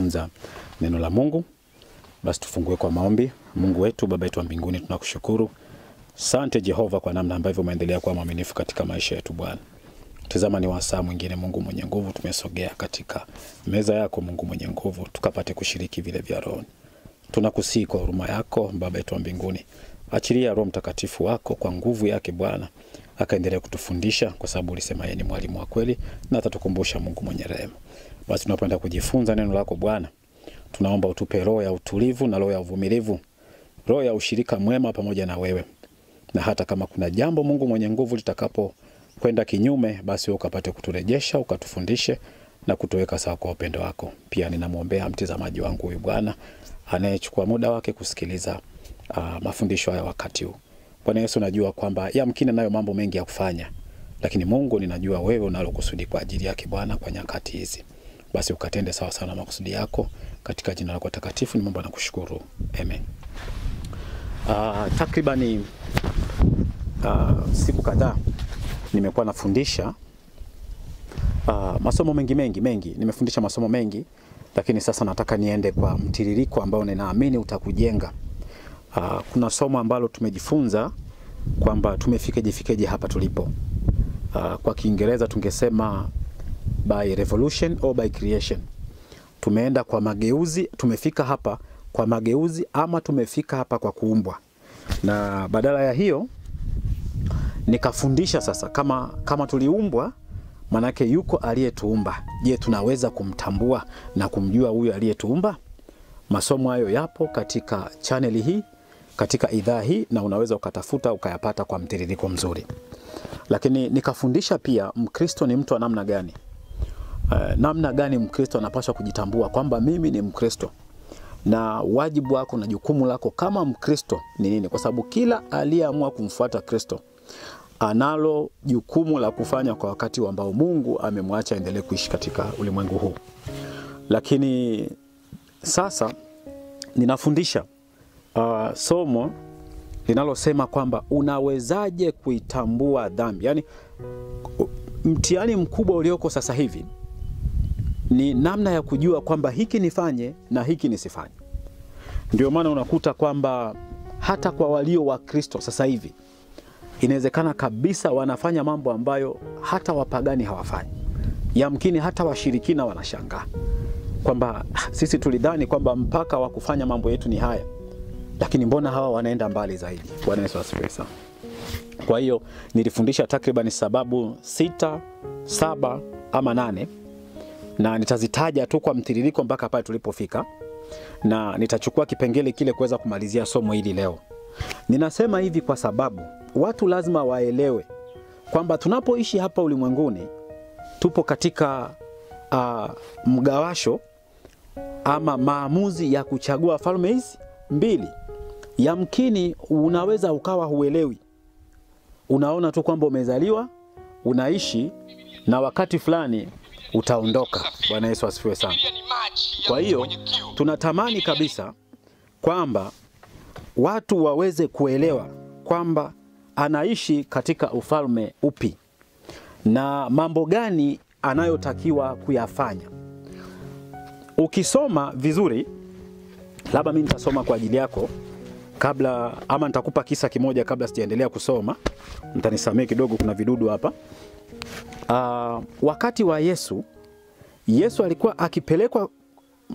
kujifunza neno la Mungu. Basi tufungue kwa maombi. Mungu wetu, Baba yetu wa mbinguni, tunakushukuru. Asante Jehova kwa namna ambavyo umeendelea kuwa mwaminifu katika maisha yetu Bwana. Tazama ni wasaa mwingine Mungu mwenye nguvu, tumesogea katika meza yako Mungu mwenye nguvu, tukapate kushiriki vile vya roho. Tunakusihi kwa huruma yako Baba yetu wa mbinguni, achilia Roho Mtakatifu wako kwa nguvu yake Bwana, akaendelea kutufundisha, kwa sababu ulisema yeye ni mwalimu wa kweli na atatukumbusha Mungu mwenye rehema. Basi tunapenda kujifunza neno lako Bwana. Tunaomba utupe roho ya utulivu na roho ya uvumilivu, roho ya ushirika mwema pamoja na wewe. Na hata kama kuna jambo Mungu mwenye nguvu litakapo kwenda kinyume, basi ukapate kuturejesha, ukatufundishe na kutuweka sawa kwa upendo wako. Pia ninamuombea mtazamaji wangu huyu Bwana, anayechukua muda wake kusikiliza mafundisho haya wakati huu. Bwana Yesu, najua kwamba yamkini nayo mambo mengi ya kufanya, lakini Mungu ninajua wewe unalo kusudi kwa ajili yake Bwana kwa nyakati hizi. Basi ukatende sawa sana makusudi yako, katika jina lako takatifu nimeomba na kushukuru. Amen. Takribani siku kadhaa nimekuwa nafundisha masomo mengi. Nimefundisha masomo mengi, lakini sasa nataka niende kwa mtiririko ambao ninaamini utakujenga. Kuna somo ambalo tumejifunza kwamba tumefikeje hapa tulipo. Kwa Kiingereza tungesema by revolution or by creation. Tumeenda kwa mageuzi, tumefika hapa kwa mageuzi, ama tumefika hapa kwa kuumbwa. Na badala ya hiyo nikafundisha sasa kama tuliumbwa, manake yuko aliyetuumba. Je, tunaweza kumtambua na kumjua huyu aliyetuumba? Masomo hayo yapo katika channel hii, katika idhaa hii, na unaweza ukatafuta ukayapata kwa mtiririko mzuri. Lakini nikafundisha pia Mkristo ni mtu wa namna gani? Namna gani Mkristo anapaswa kujitambua kwamba mimi ni Mkristo, na wajibu wako na jukumu lako kama Mkristo ni nini? Kwa sababu kila aliyeamua kumfuata Kristo analo jukumu la kufanya kwa wakati ambao Mungu amemwacha endelee kuishi katika ulimwengu huu. Lakini sasa ninafundisha somo linalosema kwamba unawezaje kuitambua dhambi. Yaani mtihani mkubwa ulioko sasa hivi ni namna ya kujua kwamba hiki nifanye na hiki nisifanye. Ndio maana unakuta kwamba hata kwa walio wa Kristo sasa hivi inawezekana kabisa wanafanya mambo ambayo hata wapagani hawafanyi. Yamkini hata washirikina wanashangaa kwamba sisi tulidhani kwamba mpaka wa kufanya mambo yetu ni haya, lakini mbona hawa wanaenda mbali zaidi. Bwana Yesu asifiwe sana. Kwa hiyo nilifundisha takriban sababu 6, 7 ama 8, na nitazitaja tu kwa mtiririko mpaka pale tulipofika, na nitachukua kipengele kile kuweza kumalizia somo hili leo. Ninasema hivi kwa sababu watu lazima waelewe kwamba tunapoishi hapa ulimwenguni tupo katika mgawasho ama maamuzi ya kuchagua falme hizi mbili. Yamkini unaweza ukawa huelewi. Unaona tu kwamba umezaliwa, unaishi, na wakati fulani utaondoka. Bwana Yesu asifiwe sana. Kwa hiyo tunatamani kabisa kwamba watu waweze kuelewa kwamba anaishi katika ufalme upi na mambo gani anayotakiwa kuyafanya. Ukisoma vizuri, labda mimi nitasoma kwa ajili yako kabla, ama nitakupa kisa kimoja kabla sijaendelea kusoma. Mtanisamehe kidogo, kuna vidudu hapa. Wakati wa Yesu alikuwa akipelekwa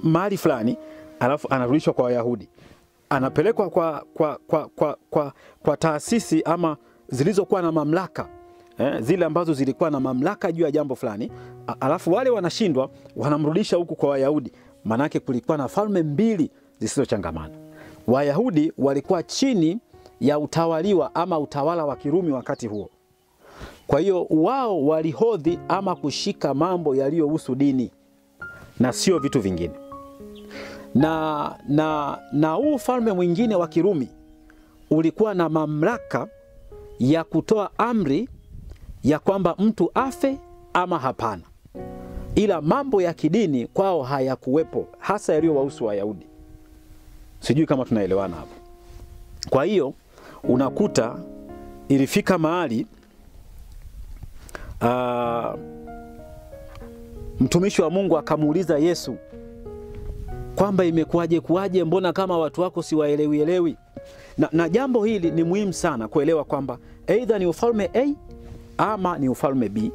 mahali fulani, alafu anarudishwa kwa Wayahudi. Anapelekwa kwa taasisi ama zilizokuwa na mamlaka, zile ambazo zilikuwa na mamlaka juu ya jambo fulani, alafu wale wanashindwa, wanamrudisha huku kwa Wayahudi. Manake kulikuwa na falme mbili zisizochangamana. Wayahudi walikuwa chini ya utawaliwa ama utawala wa Kirumi wakati huo. Kwa hiyo wao walihodhi ama kushika mambo yaliyohusu dini na sio vitu vingine. Na huu ufalme mwingine wa Kirumi ulikuwa na mamlaka ya kutoa amri ya kwamba mtu afe ama hapana. Ila mambo ya kidini kwao hayakuwepo, hasa yaliyowahusu Wayahudi. Sijui kama tunaelewana hapo. Kwa hiyo unakuta ilifika mahali mtumishi wa Mungu akamuuliza Yesu, kwamba imekuaje, mbona kama watu wako siwaelewi. Na jambo hili ni muhimu sana kuelewa kwamba either ni ufalme A ama ni ufalme B.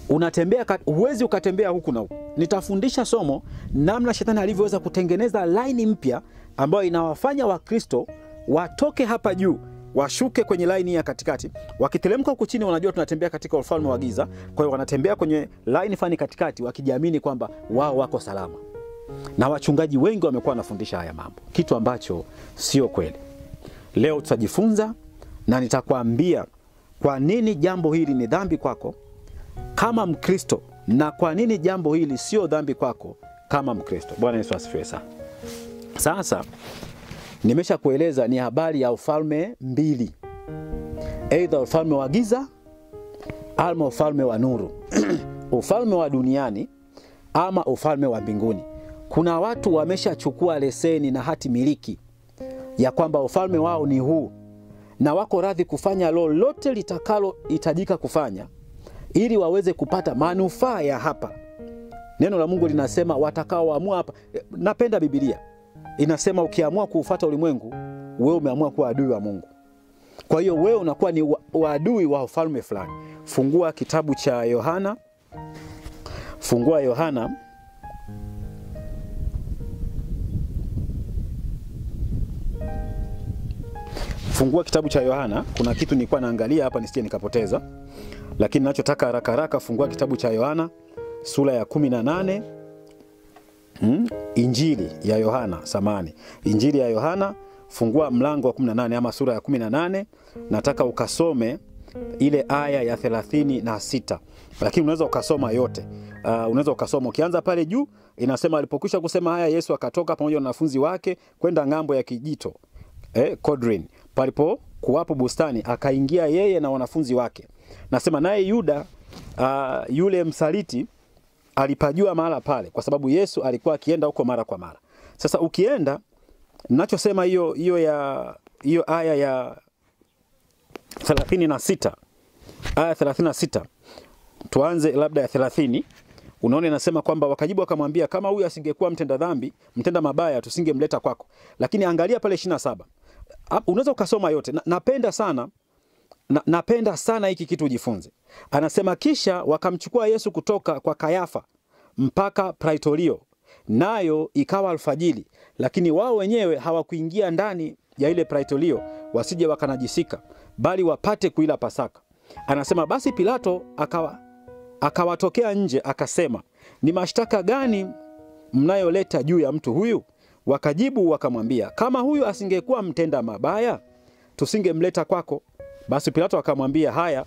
Unatembea, huwezi ukatembea huku na huku. Nitafundisha somo namna shetani alivyoweza kutengeneza line mpya ambayo inawafanya Wakristo watoke hapa juu washuke kwenye line ya katikati. Wakiteremka huku chini wanajua tunatembea katika ufalme wa giza. Kwa hiyo wanatembea kwenye line fani katikati wakijiamini kwamba wao wako salama. Na wachungaji wengi wamekuwa wanafundisha haya mambo, kitu ambacho sio kweli. Leo tutajifunza na nitakwambia kwa nini jambo hili ni dhambi kwako kama Mkristo na kwa nini jambo hili sio dhambi kwako kama Mkristo. Bwana Yesu asifiwe sana. Sasa nimesha kueleza ni habari ya ufalme mbili. Either ufalme wa giza ama ufalme wa nuru. Ufalme wa duniani ama ufalme wa mbinguni. Kuna watu wameshachukua leseni na hati miliki ya kwamba ufalme wao ni huu, na wako radhi kufanya lolote litakalo hitajika kufanya ili waweze kupata manufaa ya hapa. Neno la Mungu linasema watakaoamua hapa. Napenda Biblia. Inasema ukiamua kuufuata ulimwengu, wewe umeamua kuwa adui wa Mungu. Kwa hiyo wewe unakuwa ni adui wa ufalme fulani. Fungua kitabu cha Yohana. Fungua Yohana. Fungua kitabu cha Yohana. Kuna kitu nilikuwa naangalia hapa nisije nikapoteza. Lakini ninachotaka haraka haraka, fungua kitabu cha Yohana sura ya 18. Injili ya Yohana, Injili ya Yohana, fungua mlango wa 18 ama sura ya 18. Nataka ukasome ile aya ya 36. Lakini unaweza ukasoma yote. Unaweza ukasoma ukianza pale juu, inasema alipokwisha kusema haya Yesu akatoka pamoja na wanafunzi wake kwenda ngambo ya kijito Kodrin. Palipo kuwapo bustani akaingia yeye na wanafunzi wake. Nasema naye Yuda yule msaliti alipajua mahala pale kwa sababu Yesu alikuwa akienda huko mara kwa mara. Sasa ukienda, ninachosema hiyo aya ya 36. Aya 36. Tuanze labda ya 30. Unaona inasema kwamba wakajibu wakamwambia kama huyu asingekuwa mtenda dhambi, mtenda mabaya tusingemleta kwako. Lakini angalia pale 27. Unaweza ukasoma yote. Napenda sana hiki kitu ujifunze. Anasema kisha wakamchukua Yesu kutoka kwa Kayafa mpaka Praitorio, nayo ikawa alfajiri, lakini wao wenyewe hawakuingia ndani ya ile Praitorio wasije wakanajisika, bali wapate kuila Pasaka. Anasema basi Pilato akawatokea nje akasema, ni mashtaka gani mnayoleta juu ya mtu huyu? Wakajibu wakamwambia, kama huyu asingekuwa mtenda mabaya tusingemleta kwako. Basi Pilato akamwambia, haya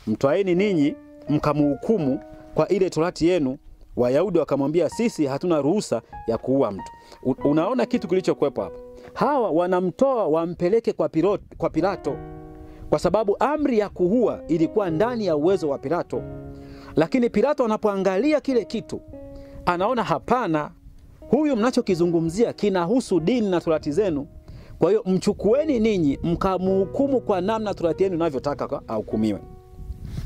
mtwaeni ninyi mkamhukumu kwa ile torati yenu. Wayahudi wakamwambia, sisi hatuna ruhusa ya kuua mtu. Unaona kitu kilichokuwepo hapa. Hawa wanamtoa wampeleke kwa Pilato kwa sababu amri ya kuua ilikuwa ndani ya uwezo wa Pilato. Lakini Pilato anapoangalia kile kitu anaona hapana, huyu mnachokizungumzia kinahusu dini na torati zenu. Kwa hiyo mchukueni ninyi mkamhukumu kwa namna torati yenu inavyotaka ahukumiwe.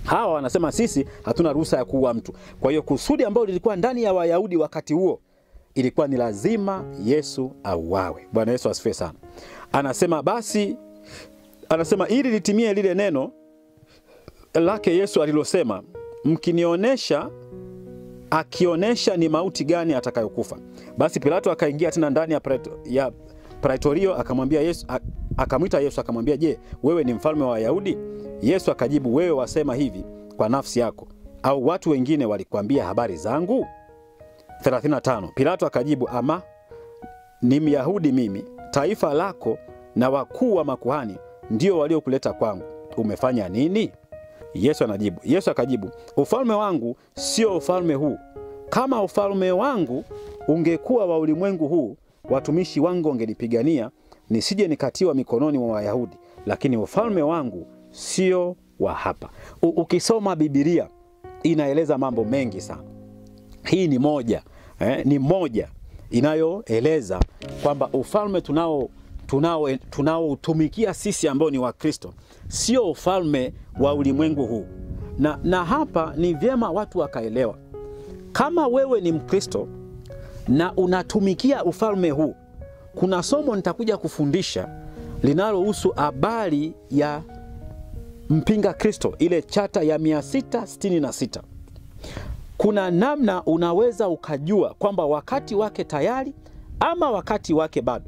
Hawa wanasema sisi hatuna ruhusa ya kuua mtu. Kwa hiyo kusudi ambalo lilikuwa ndani ya Wayahudi wakati huo ilikuwa ni lazima Yesu auawe. Bwana Yesu asifiwe sana. Anasema ili litimie lile neno lake Yesu alilosema, mkinionyesha akionesha ni mauti gani atakayokufa. Basi Pilato akaingia tena ndani ya Praitorio akamwambia Yesu, akamwita Yesu akamwambia, je, wewe ni mfalme wa Wayahudi? Yesu akajibu, wewe wasema hivi kwa nafsi yako, au watu wengine walikwambia habari zangu? 35. Pilato akajibu, ama ni Myahudi mimi, taifa lako na wakuu wa makuhani ndio waliokuleta kwangu. Umefanya nini? Yesu akajibu, ufalme wangu sio ufalme huu. Kama ufalme wangu ungekuwa wa ulimwengu huu, watumishi wangu wangenipigania nisije nikatiwa mikononi mwa Wayahudi, lakini ufalme wangu sio wa hapa. Ukisoma Biblia inaeleza mambo mengi sana. Hii ni moja inayoeleza kwamba ufalme tunaoutumikia sisi ambao ni Wakristo sio ufalme wa ulimwengu huu. Na hapa ni vyema watu wakaelewa. Kama wewe ni Mkristo na unatumikia ufalme huu, kuna somo nitakuja kufundisha linalohusu habari ya mpinga Kristo, ile chata ya 666. Kuna namna unaweza ukajua kwamba wakati wake tayari ama wakati wake bado.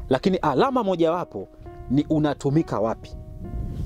Lakini alama mojawapo ni unatumika wapi.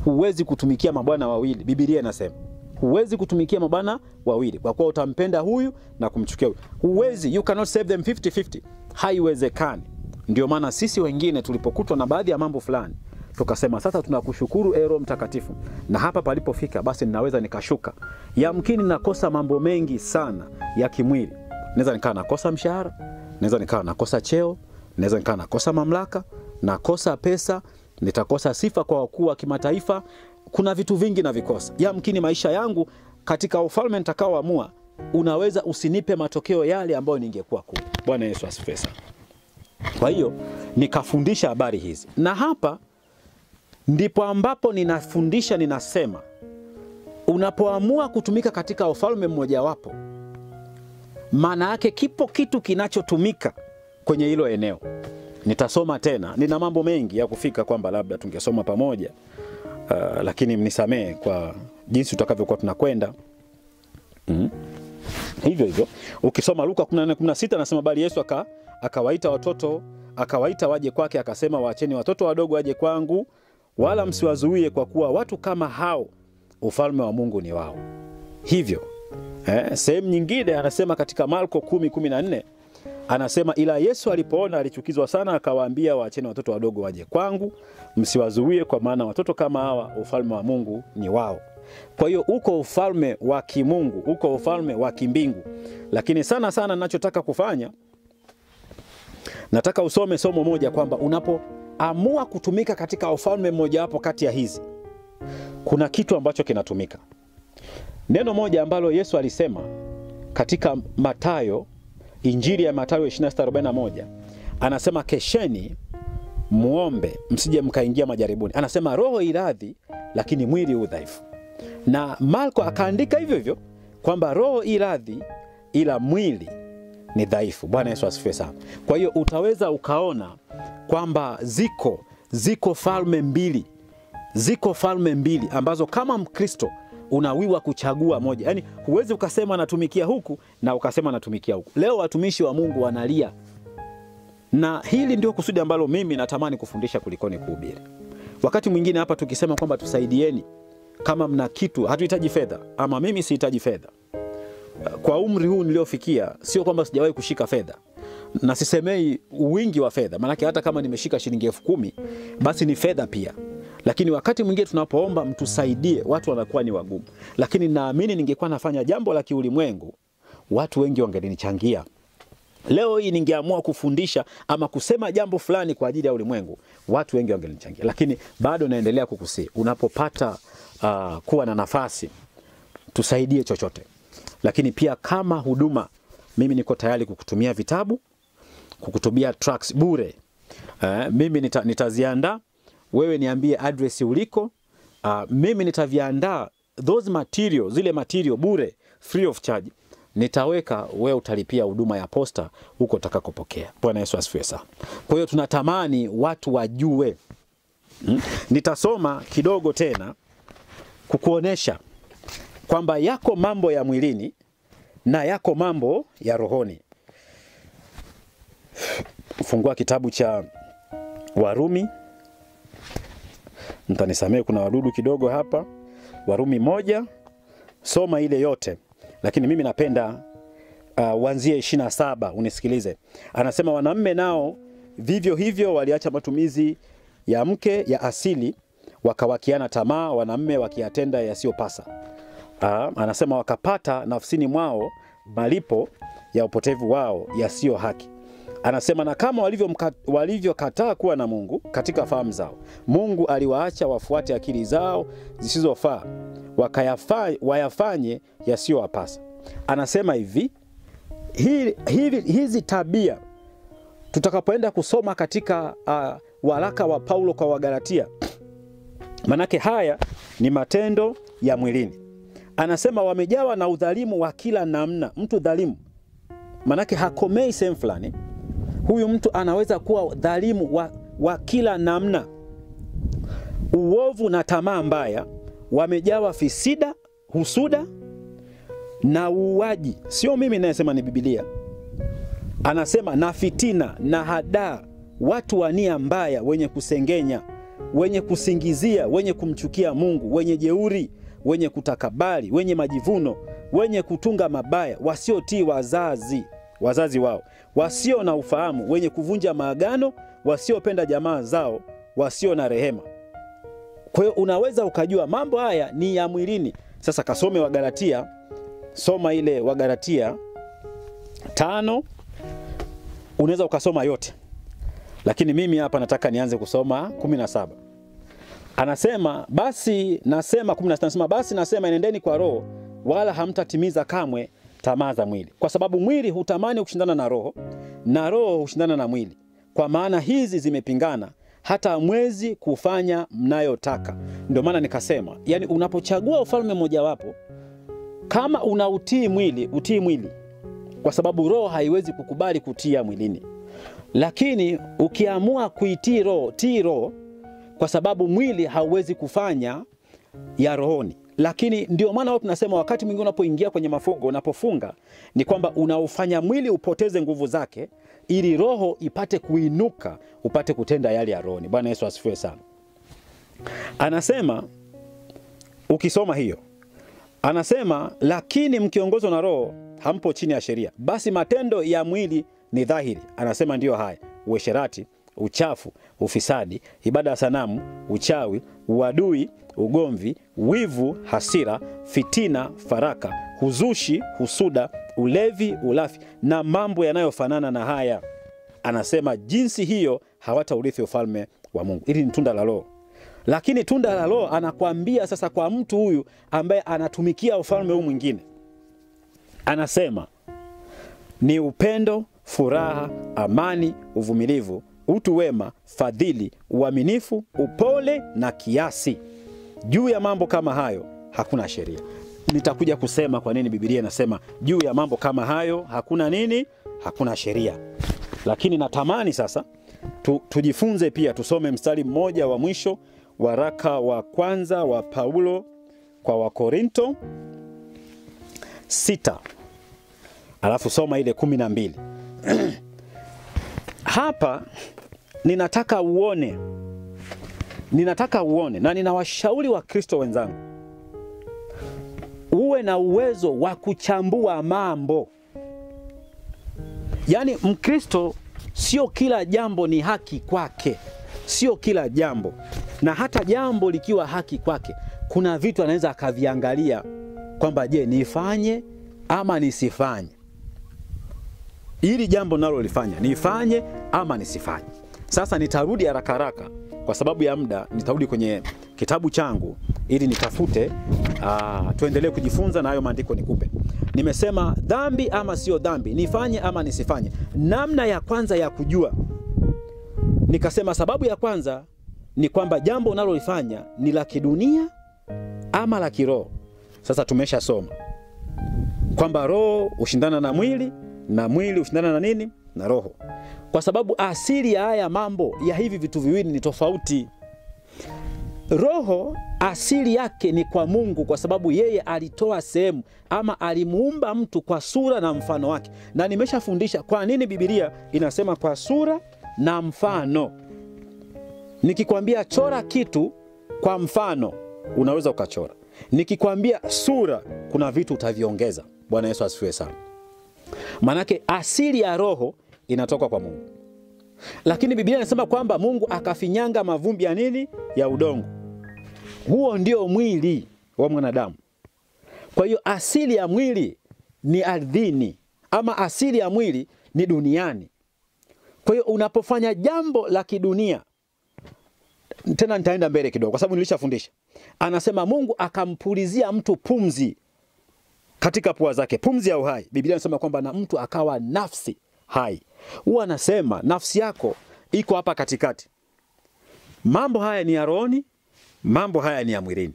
Huwezi kutumikia mabwana wawili. Biblia inasema huwezi kutumikia mabwana wawili, kwa kuwa utampenda huyu na kumchukia huyu. Huwezi, you cannot save them 50-50. Haiwezekani. Ndio maana sisi wengine tulipokutwa na baadhi ya mambo fulani, tukasema sasa tunakushukuru Roho Mtakatifu, na hapa palipofika basi ninaweza nikashuka. Yamkini nakosa mambo mengi sana ya kimwili. Naweza nikawa nakosa mshahara, naweza nikawa nakosa cheo, naweza nikawa nakosa mamlaka, nakosa pesa, nitakosa sifa kwa wakuu wa kimataifa. Kuna vitu vingi na vikosa. Yamkini maisha yangu katika ufalme nitakaoamua unaweza usinipe matokeo yale ambayo ningekuwa kuu. Bwana Yesu asifiwe sana. Kwa hiyo nikafundisha habari hizi. Na hapa ndipo ambapo ninafundisha, ninasema unapoamua kutumika katika ufalme mmoja wapo, maana yake kipo kitu kinachotumika kwenye hilo eneo. Nitasoma tena, nina mambo mengi ya kufika kwamba labda tungesoma pamoja, lakini mnisamee kwa jinsi tutakavyokuwa tunakwenda. Hivyo hivyo ukisoma Luka 14:16 anasema bali Yesu akawaita watoto, akawaita waje kwake, akasema waacheni watoto wadogo waje kwangu, wala msiwazuie, kwa kuwa watu kama hao ufalme wa Mungu ni wao. Hivyo sehemu nyingine anasema katika Marko 10:14 anasema ila Yesu alipoona alichukizwa sana, akawaambia waacheni watoto wadogo waje kwangu, msiwazuie, kwa maana watoto kama hawa ufalme wa Mungu ni wao. Kwa hiyo uko ufalme wa kimungu, uko ufalme wa kimbingu. Lakini sana sana ninachotaka kufanya, nataka usome somo moja kwamba unapoamua kutumika katika ufalme mmoja hapo kati ya hizi, kuna kitu ambacho kinatumika. Neno moja ambalo Yesu alisema katika Mathayo, Injili ya Mathayo 26:41, anasema kesheni muombe msije mkaingia majaribuni. Anasema roho iradhi lakini mwili udhaifu. Na Marko akaandika hivyo hivyo kwamba roho iradhi ila mwili ni dhaifu. Bwana Yesu asifiwe sana. Kwa hiyo utaweza ukaona kwamba ziko falme mbili. Ziko falme mbili ambazo kama Mkristo unawiwa kuchagua moja. Yaani huwezi ukasema natumikia huku na ukasema natumikia huku. Leo watumishi wa Mungu wanalia. Na hili ndio kusudi ambalo mimi natamani kufundisha kulikoni kuhubiri. Wakati mwingine hapa tukisema kwamba tusaidieni, kama mna kitu, hatuhitaji fedha, ama mimi sihitaji fedha. Kwa umri huu niliofikia, sio kwamba sijawahi kushika fedha. Na sisemei wingi wa fedha, maana hata kama nimeshika shilingi 10,000 basi ni fedha pia. Lakini wakati mwingine tunapoomba mtusaidie, watu wanakuwa ni wagumu. Lakini naamini ningekuwa nafanya jambo la kiulimwengu, watu wengi wangenichangia. Leo hii ningeamua kufundisha ama kusema jambo fulani kwa ajili ya ulimwengu, watu wengi wangenichangia. Lakini bado naendelea kukusii, unapopata kuwa na nafasi, tusaidie chochote. Lakini pia kama huduma, mimi niko tayari kukutumia vitabu, kukutumia tracks bure. Mimi nitaziandaa, wewe niambie address uliko, mimi nitaviandaa those materials, zile material bure, free of charge. Nitaweka, wewe utalipia huduma ya posta huko utakakopokea. Bwana Yesu asifiwe sana. Kwa hiyo tunatamani watu wajue. Nitasoma kidogo tena kukuonesha kwamba yako mambo ya mwilini na yako mambo ya rohoni. Fungua kitabu cha Warumi. Mtanisamehe kuna wadudu kidogo hapa. Warumi 1, soma ile yote. Lakini mimi napenda uanzie 27, unisikilize. Anasema wanaume nao vivyo hivyo waliacha matumizi ya mke ya asili, wakawakiana tamaa, wanaume wakiyatenda yasiyopasa. Anasema wakapata nafsini mwao malipo ya upotevu wao yasiyo haki. Anasema na kama walivyokataa kuwa na Mungu katika fahamu zao, Mungu aliwaacha wafuate akili zao zisizofaa, wayafanye yasiyowapasa. Anasema hizi tabia tutakapoenda kusoma katika waraka wa Paulo kwa Wagalatia, manake haya ni matendo ya mwilini. Anasema wamejawa na udhalimu wa kila namna. Mtu dhalimu manake hakomei sehemu fulani. Huyu mtu anaweza kuwa dhalimu wa kila namna. Uovu na tamaa mbaya wamejawa fisida, husuda na uuaji. Sio mimi ninayesema, ni Biblia. Anasema na fitina na hadaa, watu wa nia mbaya, wenye kusengenya, wenye kusingizia, wenye kumchukia Mungu, wenye jeuri, wenye kutakabari, wenye majivuno, wenye kutunga mabaya, wasiotii wazazi wao, wasio na ufahamu, wenye kuvunja maagano, wasiopenda jamaa zao, wasio na rehema. Kwa hiyo unaweza ukajua mambo haya ni ya mwilini. Sasa kasome Wagalatia, soma ile Wagalatia 5, unaweza ukasoma yote. Lakini mimi hapa nataka nianze kusoma 17. Anasema basi nasema 16, anasema basi nasema enendeni kwa roho, wala hamtatimiza kamwe tamaa za mwili. Kwa sababu mwili hutamani kushindana na roho, na roho hushindana na mwili. Kwa maana hizi zimepingana, hata hamwezi kufanya mnayotaka. Ndio maana nikasema, yani unapochagua ufalme mojawapo, kama unautii mwili, utii mwili. Kwa sababu roho haiwezi kukubali kutia mwilini. Lakini ukiamua kuitii roho, tii roho, kwa sababu mwili hauwezi kufanya ya rohoni. Lakini ndio maana watu tunasema wakati mwingine unapoingia kwenye mafungo, unapofunga, ni kwamba unaufanya mwili upoteze nguvu zake ili roho ipate kuinuka, upate kutenda yale ya rohoni. Bwana Yesu asifiwe sana. Anasema ukisoma hiyo, anasema lakini mkiongozwa na roho hampo chini ya sheria. Basi matendo ya mwili ni dhahiri. Anasema ndiyo haya: uasherati, uchafu, ufisadi, ibada ya sanamu, uchawi, uadui, ugomvi, wivu, hasira, fitina, faraka, huzushi, husuda, ulevi, ulafi na mambo yanayofanana na haya. Anasema jinsi hiyo hawataurithi ufalme wa Mungu. Hili ni tunda la Roho. Lakini tunda la Roho anakuambia sasa kwa mtu huyu ambaye anatumikia ufalme huu mwingine. Anasema ni upendo, furaha, amani, uvumilivu, utu wema, fadhili, uaminifu, upole na kiasi. Juu ya mambo kama hayo hakuna sheria. Nitakuja kusema kwa nini Biblia inasema juu ya mambo kama hayo hakuna nini? Hakuna sheria. Lakini natamani sasa tujifunze pia, tusome mstari mmoja wa mwisho, waraka wa kwanza wa Paulo kwa Wakorinto 6. Alafu soma ile 12. Hapa ninataka uone na ninawashauri wa Kristo wenzangu, uwe na uwezo wa kuchambua mambo. Yaani Mkristo sio kila jambo ni haki kwake. Sio kila jambo. Na hata jambo likiwa haki kwake, kuna vitu anaweza akaviangalia kwamba je, nifanye ama nisifanye. Ili jambo nalo lifanya, nifanye ama nisifanye. Sasa nitarudi haraka kwa sababu ya muda, nitarudi kwenye kitabu changu ili nitafute tuendelee kujifunza na hayo maandiko nikupe. Nimesema dhambi ama sio dhambi, nifanye ama nisifanye. Namna ya kwanza ya kujua, nikasema sababu ya kwanza ni kwamba jambo unalolifanya ni la kidunia ama la kiroho. Sasa tumesha soma kwamba roho ushindana na mwili na mwili ushindana na nini? Na roho. Kwa sababu asili ya haya mambo ya hivi vitu viwili ni tofauti. Roho asili yake ni kwa Mungu, kwa sababu yeye alitoa sehemu ama alimuumba mtu kwa sura na mfano wake. Na nimeshafundisha kwa nini Biblia inasema kwa sura na mfano. Nikikwambia chora kitu kwa mfano, unaweza ukachora. Nikikwambia sura, kuna vitu utaviongeza. Bwana Yesu asifiwe sana. Manake asili ya roho inatoka kwa Mungu. Lakini Biblia inasema kwamba Mungu akafinyanga mavumbi ya nini? Ya udongo. Huo ndio mwili wa mwanadamu. Kwa hiyo asili ya mwili ni ardhini, ama asili ya mwili ni duniani. Kwa hiyo unapofanya jambo la kidunia, tena nitaenda mbele kidogo kwa sababu nilishafundisha. Anasema Mungu akampulizia mtu pumzi katika pua zake, pumzi ya uhai. Biblia inasema kwamba na mtu akawa nafsi hai. Huwa anasema nafsi yako iko hapa katikati. Mambo haya ni ya rohoni, mambo haya ni ya mwilini.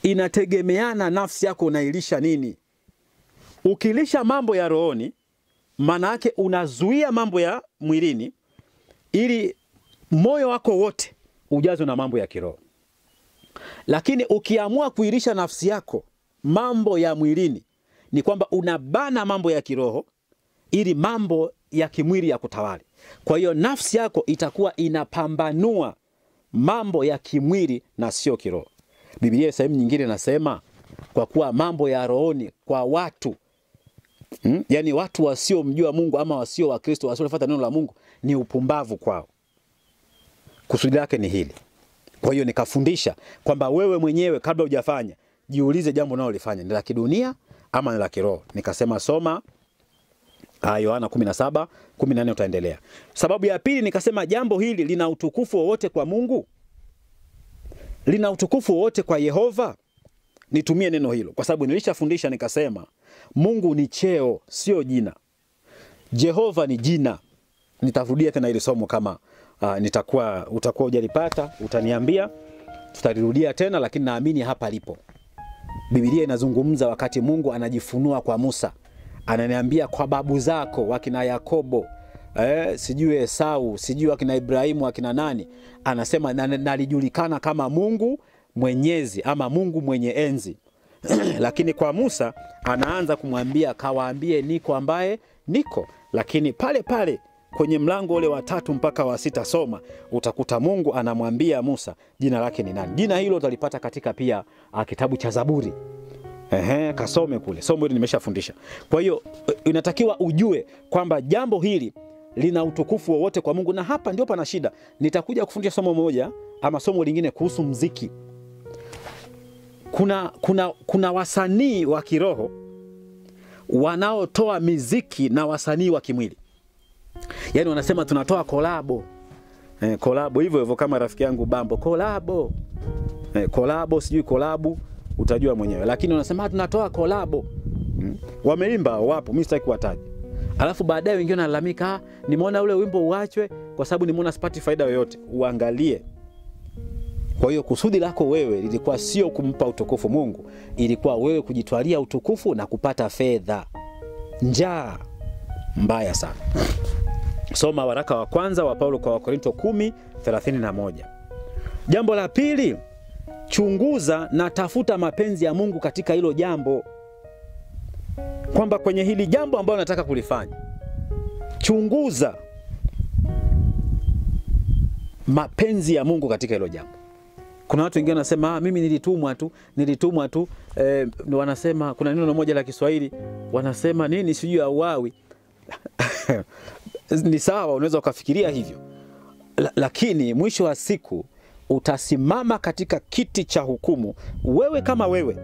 Inategemeana nafsi yako unailisha nini. Ukilisha mambo ya rohoni, maana yake unazuia mambo ya mwilini ili moyo wako wote ujazwe na mambo ya kiroho. Lakini ukiamua kuilisha nafsi yako mambo ya mwilini, ni kwamba unabana mambo ya kiroho ili mambo ya kimwili ya kutawali. Kwa hiyo nafsi yako itakuwa inapambanua mambo ya kimwili na sio kiroho. Biblia sehemu nyingine nasema kwa kuwa mambo ya rohoni kwa watu yani watu wasiomjua Mungu ama wasio wa Kristo, wasiofuata neno la Mungu, ni upumbavu kwao. Kusudi lake ni hili. Kwa hiyo nikafundisha kwamba wewe mwenyewe kabla hujafanya, jiulize jambo unalolifanya ni la kidunia ama ni la kiroho. Nikasema soma Yohana 17:14 utaendelea. Sababu ya pili nikasema jambo hili lina utukufu wowote kwa Mungu? Lina utukufu wowote kwa Yehova? Nitumie neno hilo kwa sababu nilishafundisha nikasema Mungu ni cheo, sio jina. Jehova ni jina. Nitarudia tena ile somo kama utakuwa hujalipata, utaniambia, tutalirudia tena, lakini naamini hapa lipo. Biblia inazungumza wakati Mungu anajifunua kwa Musa. Ananiambia kwa babu zako wakina Yakobo, sijui Esau, sijui wakina Ibrahimu, wakina nani, anasema nalijulikana kama Mungu mwenyezi ama Mungu mwenye enzi. Lakini kwa Musa anaanza kumwambia kawaambie niko ambaye niko. Lakini pale pale kwenye mlango ule wa 3 mpaka wa 6 soma, utakuta Mungu anamwambia Musa jina lake ni nani. Jina hilo utalipata katika pia kitabu cha Zaburi. Kasome kule. Somo hili nimeshafundisha. Kwa hiyo inatakiwa ujue kwamba jambo hili lina utukufu wowote kwa Mungu, na hapa ndio pana shida. Nitakuja kufundisha somo moja ama somo lingine kuhusu muziki. Kuna wasanii wa kiroho wanaotoa miziki na wasanii wa kimwili. Yaani wanasema tunatoa kolabo. Kolabo hivyo kama rafiki yangu Bambo, kolabo. Kolabo sijui kolabu, utajua mwenyewe. Lakini wanasema tunatoa kolabo. Wameimba wapo, mimi sitaki kuwataja. Alafu baadaye wengine wanalalamika, nimeona ule wimbo uachwe kwa sababu nimeona sipati faida yoyote. Uangalie. Kwa hiyo kusudi lako wewe lilikuwa sio kumpa utukufu Mungu, ilikuwa wewe kujitwalia utukufu na kupata fedha. Njaa mbaya sana. Soma waraka wa kwanza wa Paulo kwa Wakorinto 10:31. Jambo la pili, chunguza na tafuta mapenzi ya Mungu katika hilo jambo. Kwamba kwenye hili jambo ambalo nataka kulifanya, chunguza mapenzi ya Mungu katika hilo jambo. Kuna watu wengine wanasema mimi nilitumwa tu. Wanasema kuna neno moja la Kiswahili wanasema nini sijui auawi. Ni sawa, unaweza ukafikiria hivyo. Lakini mwisho wa siku utasimama katika kiti cha hukumu wewe kama wewe.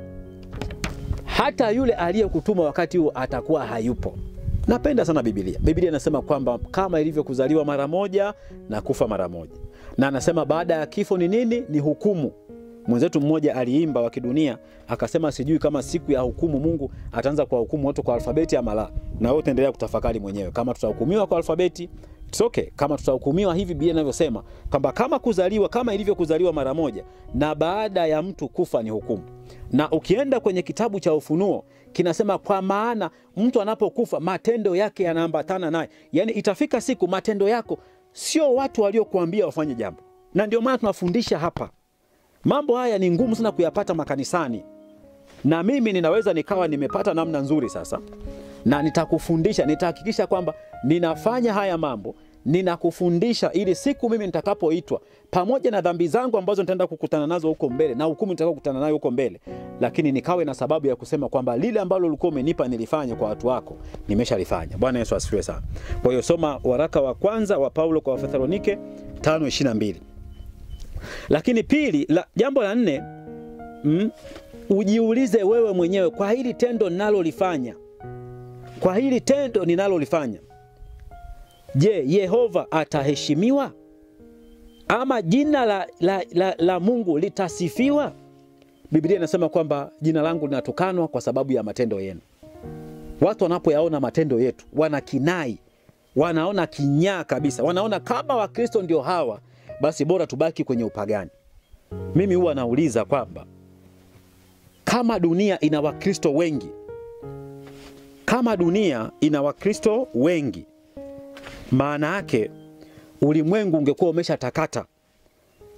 Hata yule aliyekutuma wakati huo atakuwa hayupo. Napenda sana Biblia. Biblia inasema kwamba kama ilivyo kuzaliwa mara moja na kufa mara moja. Na anasema baada ya kifo ni nini? Ni hukumu. Mwenzetu mmoja aliimba wa kidunia akasema sijui kama siku ya hukumu Mungu ataanza kwa hukumu watu kwa alfabeti ama la. Na wewe utaendelea kutafakari mwenyewe kama tutahukumiwa kwa alfabeti. It's okay. Kama tutahukumiwa hivi Biblia inavyosema kwamba kama ilivyo kuzaliwa mara moja na baada ya mtu kufa ni hukumu. Na ukienda kwenye kitabu cha Ufunuo kinasema kwa maana mtu anapokufa matendo yake yanaambatana naye. Yaani itafika siku matendo yako sio watu waliokuambia wafanye jambo. Na ndio maana tunafundisha hapa. Mambo haya ni ngumu sana kuyapata makanisani. Na mimi ninaweza nikawa nimepata namna nzuri sasa. Na nitakufundisha, nitahakikisha kwamba ninafanya haya mambo, ninakufundisha ili siku mimi nitakapoitwa pamoja na dhambi zangu ambazo nitaenda kukutana nazo huko mbele na hukumu nitakao kukutana nayo huko mbele, lakini nikawe na sababu ya kusema kwamba lile ambalo ulikuwa umenipa nilifanye kwa watu wako, nimeshalifanya. Bwana Yesu asifiwe sana. Kwa hiyo soma waraka wa kwanza wa Paulo kwa Wathesalonike 5:22. Lakini pili, jambo la 4, ujiulize wewe mwenyewe kwa hili tendo ninalolifanya. Kwa hili tendo ninalolifanya, je, Yehova ataheshimiwa? Ama jina la Mungu litasifiwa? Biblia inasema kwamba jina langu linatukanwa kwa sababu ya matendo yenu. Watu wanapoyaona matendo yetu wanakinai, wanaona kinyaa kabisa, wanaona kama Wakristo ndio hawa, basi bora tubaki kwenye upagani. Mimi huwa nauliza kwamba kama dunia ina Wakristo wengi, Kama dunia ina Wakristo wengi, maana yake ulimwengu ungekuwa umeshatakata.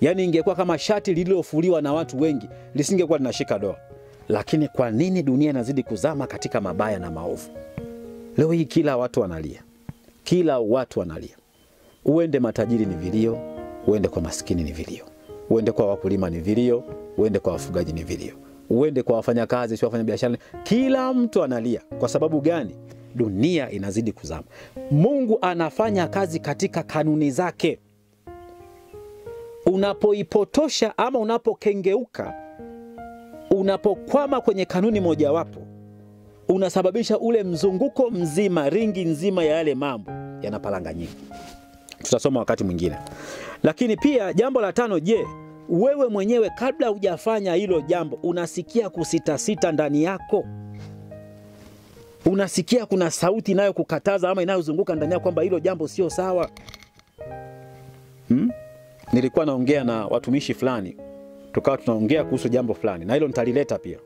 Yaani ingekuwa kama shati lililofuliwa na watu wengi, lisingekuwa linashika doa. Lakini kwa nini dunia inazidi kuzama katika mabaya na maovu? Leo hii kila watu wanalia. Kila watu wanalia. Uende matajiri ni vilio, uende kwa maskini ni vilio. Uende kwa wakulima ni vilio, uende kwa wafugaji ni vilio. Uende kwa wafanyakazi, sio wafanya biashara. Kila mtu analia. Kwa sababu gani? Dunia inazidi kuzama. Mungu anafanya kazi katika kanuni zake. Unapoipotosha ama unapokengeuka, unapokwama kwenye kanuni mojawapo, unasababisha ule mzunguko mzima, ringi nzima ya yale mambo yanapalanganyika. Tutasoma wakati mwingine. Lakini pia jambo la 5, je, wewe mwenyewe kabla hujafanya hilo jambo unasikia kusita ndani yako? Unasikia kuna sauti inayokukataza ama inayozunguka ndani yako kwamba hilo jambo sio sawa? Nilikuwa naongea na watumishi fulani, tukawa tunaongea kuhusu jambo fulani, na hilo nitalileta pia.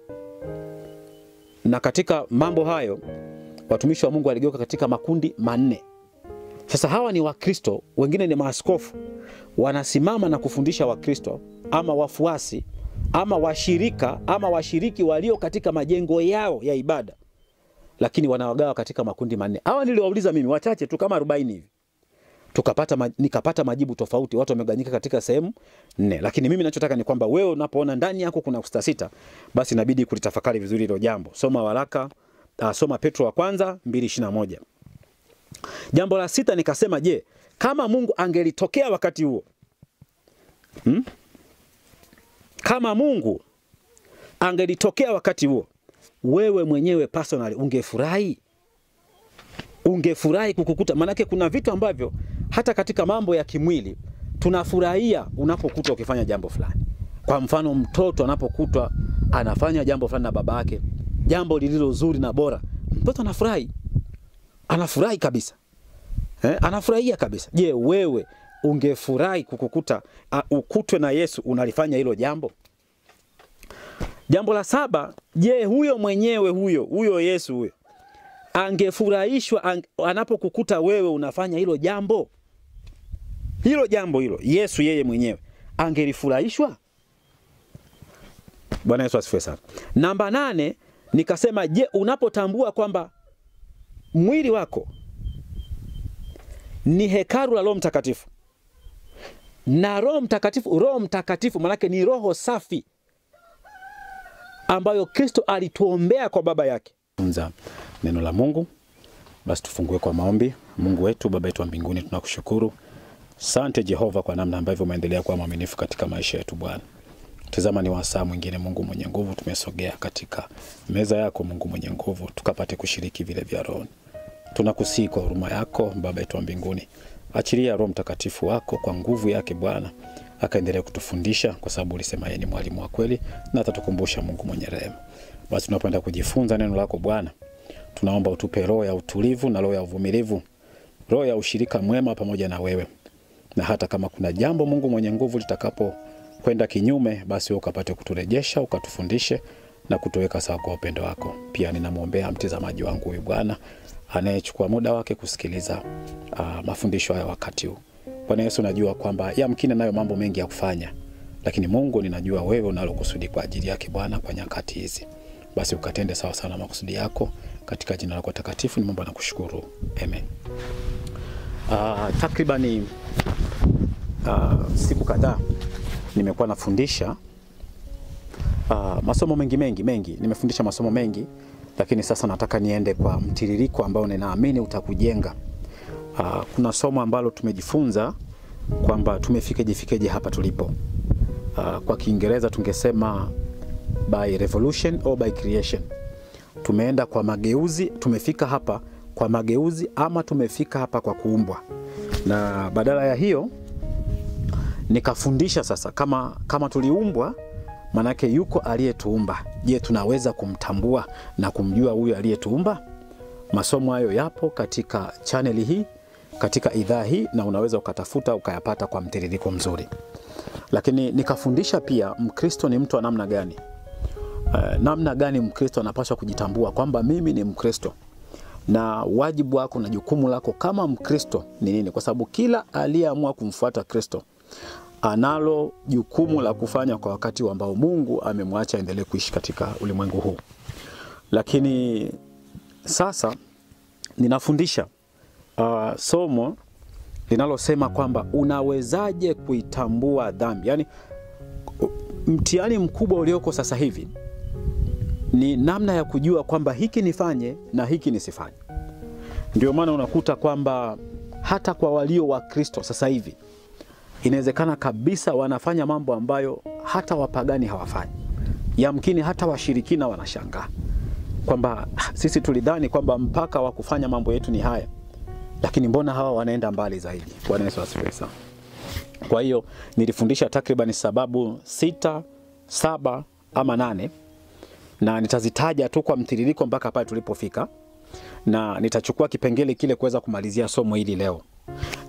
Na katika mambo hayo watumishi wa Mungu waligeuka katika makundi 4. Sasa hawa ni Wakristo, wengine ni maaskofu, wanasimama na kufundisha Wakristo ama wafuasi ama washirika ama washiriki walio katika majengo yao ya ibada, lakini wanawagawa katika makundi 4. Hawa niliwauliza mimi wachache tu kama 40 hivi. Nikapata majibu tofauti, watu wamegawanyika katika sehemu 4. Lakini mimi ninachotaka ni kwamba wewe unapoona ndani yako kuna kusita, basi inabidi kulitafakari vizuri hilo jambo. Soma Petro wa kwanza 2:21. Jambo la 6 nikasema, je, kama Mungu angelitokea wakati huo? Kama Mungu angelitokea wakati huo, wewe mwenyewe personally ungefurahi? Ungefurahi kukukuta? Manake kuna vitu ambavyo hata katika mambo ya kimwili tunafurahia unapokuta ukifanya jambo fulani. Kwa mfano, mtoto anapokutwa anafanya jambo fulani na baba yake, jambo lililo zuri na bora, mtoto anafurahi. Anafurahi kabisa. Anafurahia kabisa. Je, wewe ungefurahi kukukuta ukutwe na Yesu unalifanya hilo jambo? Jambo la 7, je, huyo mwenyewe huyo Yesu huyo angefurahishwa anapokukuta wewe unafanya hilo jambo? Hilo jambo Yesu yeye mwenyewe angelifurahishwa? Bwana Yesu asifiwe sana. Namba 8 nikasema, je, unapotambua kwamba mwili wako ni hekalu la Roho Mtakatifu, na Roho Mtakatifu manake ni roho safi ambayo Kristo alituombea kwa baba yake. Tunza neno la Mungu. Basi tufungue kwa maombi. Mungu wetu, Baba yetu wa mbinguni, tunakushukuru. Asante Jehova kwa namna ambavyo umeendelea kuwa mwaminifu katika maisha yetu Bwana. Tazama ni wasaa mwingine, Mungu mwenye nguvu, tumesogea katika meza yako Mungu mwenye nguvu, tukapate kushiriki vile vya roho. Tunakusihi kwa huruma yako Baba yetu wa mbinguni, achilia Roho Mtakatifu wako kwa nguvu yake Bwana, akaendelea kutufundisha, kwa sababu ulisema yeye ni mwalimu wa kweli na atatukumbusha Mungu mwenye rehema. Basi tunapenda kujifunza neno lako Bwana, tunaomba utupe roho ya utulivu na roho ya uvumilivu, roho ya ushirika mwema pamoja na wewe. Na hata kama kuna jambo Mungu mwenye nguvu litakapo kwenda kinyume, basi wewe ukapate kuturejesha, ukatufundishe na kutuweka sawa kwa upendo wako. Pia ninamwombea mtazamaji wangu huyu Bwana, anayechukua muda wake kusikiliza mafundisho haya wakati huu. Bwana Yesu, najua kwamba yamkini nayo mambo mengi ya kufanya, lakini Mungu, ninajua wewe unalo kusudi kwa ajili yake Bwana kwa nyakati hizi. Basi ukatende sawa sana makusudi yako, katika jina lako takatifu nimeomba na kushukuru. Amen. Takribani siku kadhaa nimekuwa nafundisha masomo mengi. Nimefundisha masomo mengi, lakini sasa nataka niende kwa mtiririko ambao ninaamini utakujenga. Kuna somo ambalo tumejifunza kwamba tumefikeje hapa tulipo. Kwa Kiingereza tungesema by revolution or by creation. Tumeenda kwa mageuzi, tumefika hapa kwa mageuzi, ama tumefika hapa kwa kuumbwa. Na badala ya hiyo nikafundisha sasa kama tuliumbwa, manake yuko aliyetuumba. Je, tunaweza kumtambua na kumjua huyu aliyetuumba? Masomo hayo yapo katika channel hii, katika idhaa hii, na unaweza ukatafuta ukayapata kwa mtiririko mzuri. Lakini nikafundisha pia Mkristo ni mtu wa namna gani? Namna gani Mkristo anapaswa kujitambua kwamba mimi ni Mkristo? na wajibu wako na jukumu lako kama Mkristo ni nini, kwa sababu kila aliyeamua kumfuata Kristo analo jukumu la kufanya kwa wakati ambao Mungu amemwacha endelee kuishi katika ulimwengu huu. Lakini sasa ninafundisha somo linalosema kwamba unawezaje kuitambua dhambi. Yaani mtihani mkubwa ulioko sasa hivi ni namna ya kujua kwamba hiki nifanye na hiki nisifanye. Ndio maana unakuta kwamba hata kwa walio wa Kristo sasa hivi inawezekana kabisa wanafanya mambo ambayo hata wapagani hawafanyi. Yamkini hata washirikina wanashangaa kwamba sisi tulidhani kwamba mpaka wa kufanya mambo yetu ni haya, lakini mbona hawa wanaenda mbali zaidi. Bwana Yesu asifiwe sana. Kwa hiyo nilifundisha takriban sababu 6, 7 ama 8, na nitazitaja tu kwa mtiririko mpaka pale tulipofika, na nitachukua kipengele kile kuweza kumalizia somo hili leo.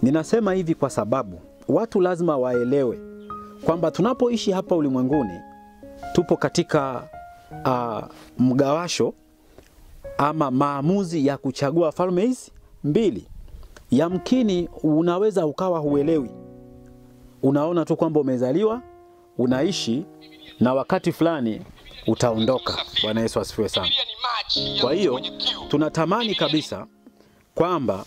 Ninasema hivi kwa sababu watu lazima waelewe kwamba tunapoishi hapa ulimwenguni tupo katika mgawasho ama maamuzi ya kuchagua falme hizi mbili. Yamkini unaweza ukawa huelewi. Unaona tu kwamba umezaliwa, unaishi, na wakati fulani utaondoka. Bwana Yesu asifiwe sana. Kwa hiyo tunatamani kabisa kwamba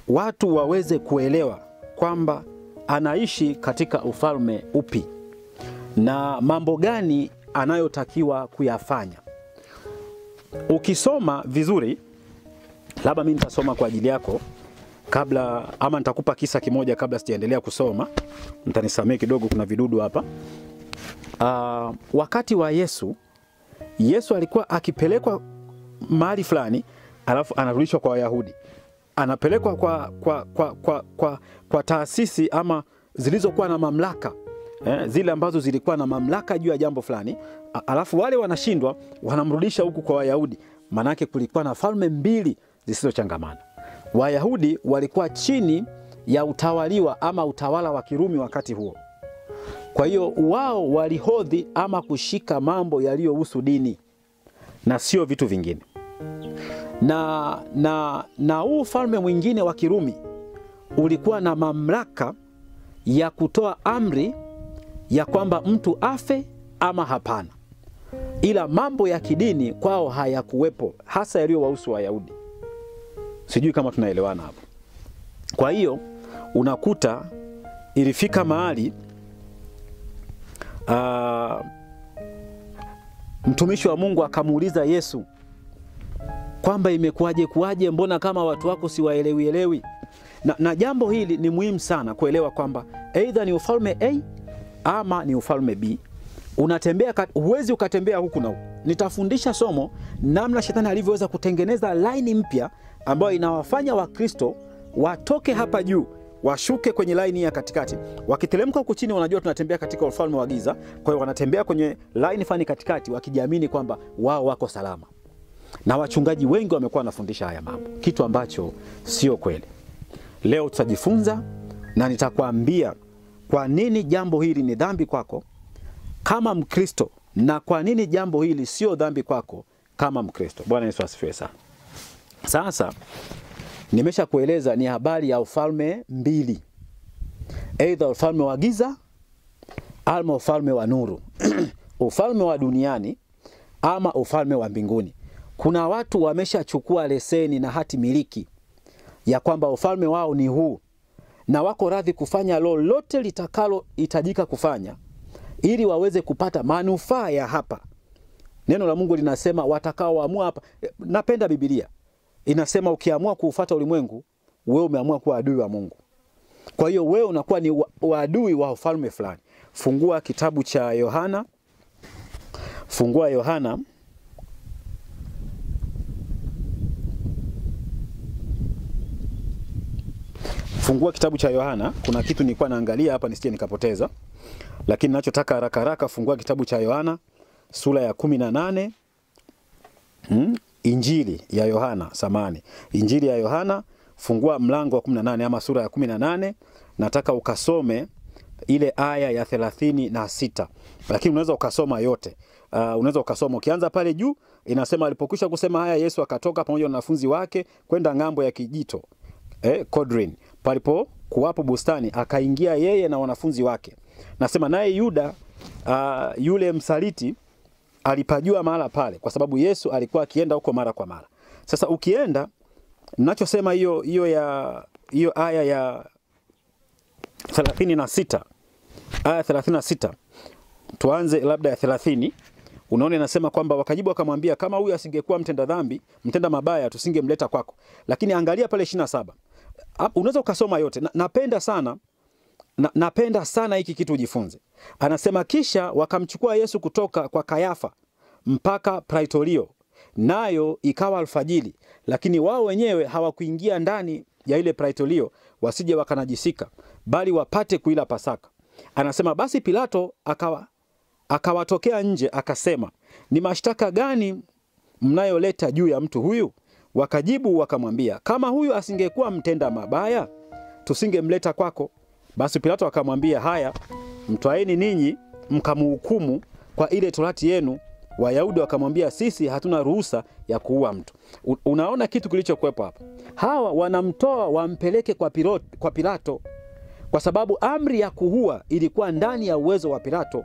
watu waweze kuelewa kwamba anaishi katika ufalme upi na mambo gani anayotakiwa kuyafanya. Ukisoma vizuri, labda mimi nitasoma kwa ajili yako kabla, ama nitakupa kisa kimoja kabla sijaendelea kusoma. Mtanisamehe kidogo, kuna vidudu hapa. Wakati wa Yesu alikuwa akipelekwa mahali fulani, alafu anarudishwa kwa Wayahudi. Anapelekwa kwa taasisi ama zilizokuwa na mamlaka, zile ambazo zilikuwa na mamlaka juu ya jambo fulani, alafu wale wanashindwa, wanamrudisha huku kwa Wayahudi. Manake kulikuwa na falme mbili zisizochangamana. Wayahudi walikuwa chini ya utawaliwa ama utawala wa Kirumi wakati huo. Kwa hiyo wao walihodhi ama kushika mambo yaliyohusu dini na sio vitu vingine. Na huu falme mwingine wa Kirumi ulikuwa na mamlaka ya kutoa amri ya kwamba mtu afe ama hapana. Ila mambo ya kidini kwao hayakuwepo, hasa yaliyowahusu Wayahudi. Sijui kama tunaelewana hapo. Kwa hiyo unakuta ilifika mahali mtumishi wa Mungu akamuuliza Yesu kwamba imekuaje, mbona kama watu wako siwaelewi. Na jambo hili ni muhimu sana kuelewa kwamba either ni ufalme A ama ni ufalme B. Unatembea, huwezi ukatembea huku na huku. Nitafundisha somo namna shetani alivyoweza kutengeneza line mpya ambayo inawafanya Wakristo watoke hapa juu washuke kwenye line ya katikati. Wakiteremka huku chini, wanajua tunatembea katika ufalme wa giza. Kwa hiyo wanatembea kwenye line fani katikati wakijiamini kwamba wao wako salama. Na wachungaji wengi wamekuwa wanafundisha haya mambo, kitu ambacho sio kweli. Leo tutajifunza na nitakwambia kwa nini jambo hili ni dhambi kwako kama Mkristo, na kwa nini jambo hili sio dhambi kwako kama Mkristo. Bwana Yesu asifiwe sana. Sasa nimesha kueleza ni habari ya ufalme mbili, either ufalme wa giza ama ufalme wa nuru. Ufalme wa duniani ama ufalme wa mbinguni. Kuna watu wameshachukua leseni na hati miliki ya kwamba ufalme wao ni huu, na wako radhi kufanya lolote litakalo hitajika kufanya ili waweze kupata manufaa ya hapa. Neno la Mungu linasema watakaoamua hapa. Napenda Biblia. Inasema ukiamua kuufuata ulimwengu, wewe umeamua kuwa adui wa Mungu. Kwa hiyo wewe unakuwa ni adui wa ufalme fulani. Fungua kitabu cha Yohana. Fungua Yohana. Fungua kitabu cha Yohana. Kuna kitu nilikuwa naangalia hapa nisije nikapoteza, lakini ninachotaka haraka haraka. Fungua kitabu cha Yohana sura ya 18. Injili ya Yohana, samani. Injili ya Yohana, fungua mlango wa 18 ama sura ya 18. Nataka ukasome ile aya ya 36. Lakini unaweza ukasoma yote. Unaweza ukasoma ukianza pale juu inasema alipokwisha kusema haya, Yesu akatoka pamoja na wanafunzi wake kwenda ng'ambo ya kijito Kodrin, palipo kuwapo bustani, akaingia yeye na wanafunzi wake. Nasema naye Yuda yule msaliti alipajua mahala pale, kwa sababu Yesu alikuwa akienda huko mara kwa mara. Sasa ukienda, ninachosema hiyo aya ya 36, aya 36, tuanze labda ya 30. Unaona inasema kwamba wakajibu akamwambia, kama huyu asingekuwa mtenda dhambi, mtenda mabaya, tusingemleta kwako. Lakini angalia pale 27. Unaweza ukasoma yote. Napenda sana hiki kitu ujifunze. Anasema kisha wakamchukua Yesu kutoka kwa Kayafa mpaka Praitorio, nayo ikawa alfajiri, lakini wao wenyewe hawakuingia ndani ya ile Praitorio wasije wakanajisika, bali wapate kuila Pasaka. Anasema basi Pilato akawatokea nje akasema, ni mashtaka gani mnayoleta juu ya mtu huyu? Wakajibu wakamwambia, kama huyu asingekuwa mtenda mabaya, tusingemleta kwako. Basi Pilato akamwambia, haya, mtwaeni ninyi mkamhukumu kwa ile torati yenu. Wayahudi wakamwambia, sisi hatuna ruhusa ya kuua mtu. Unaona kitu kilichokuwepo hapa. Hawa wanamtoa wampeleke kwa Pilato, kwa sababu amri ya kuua ilikuwa ndani ya uwezo wa Pilato.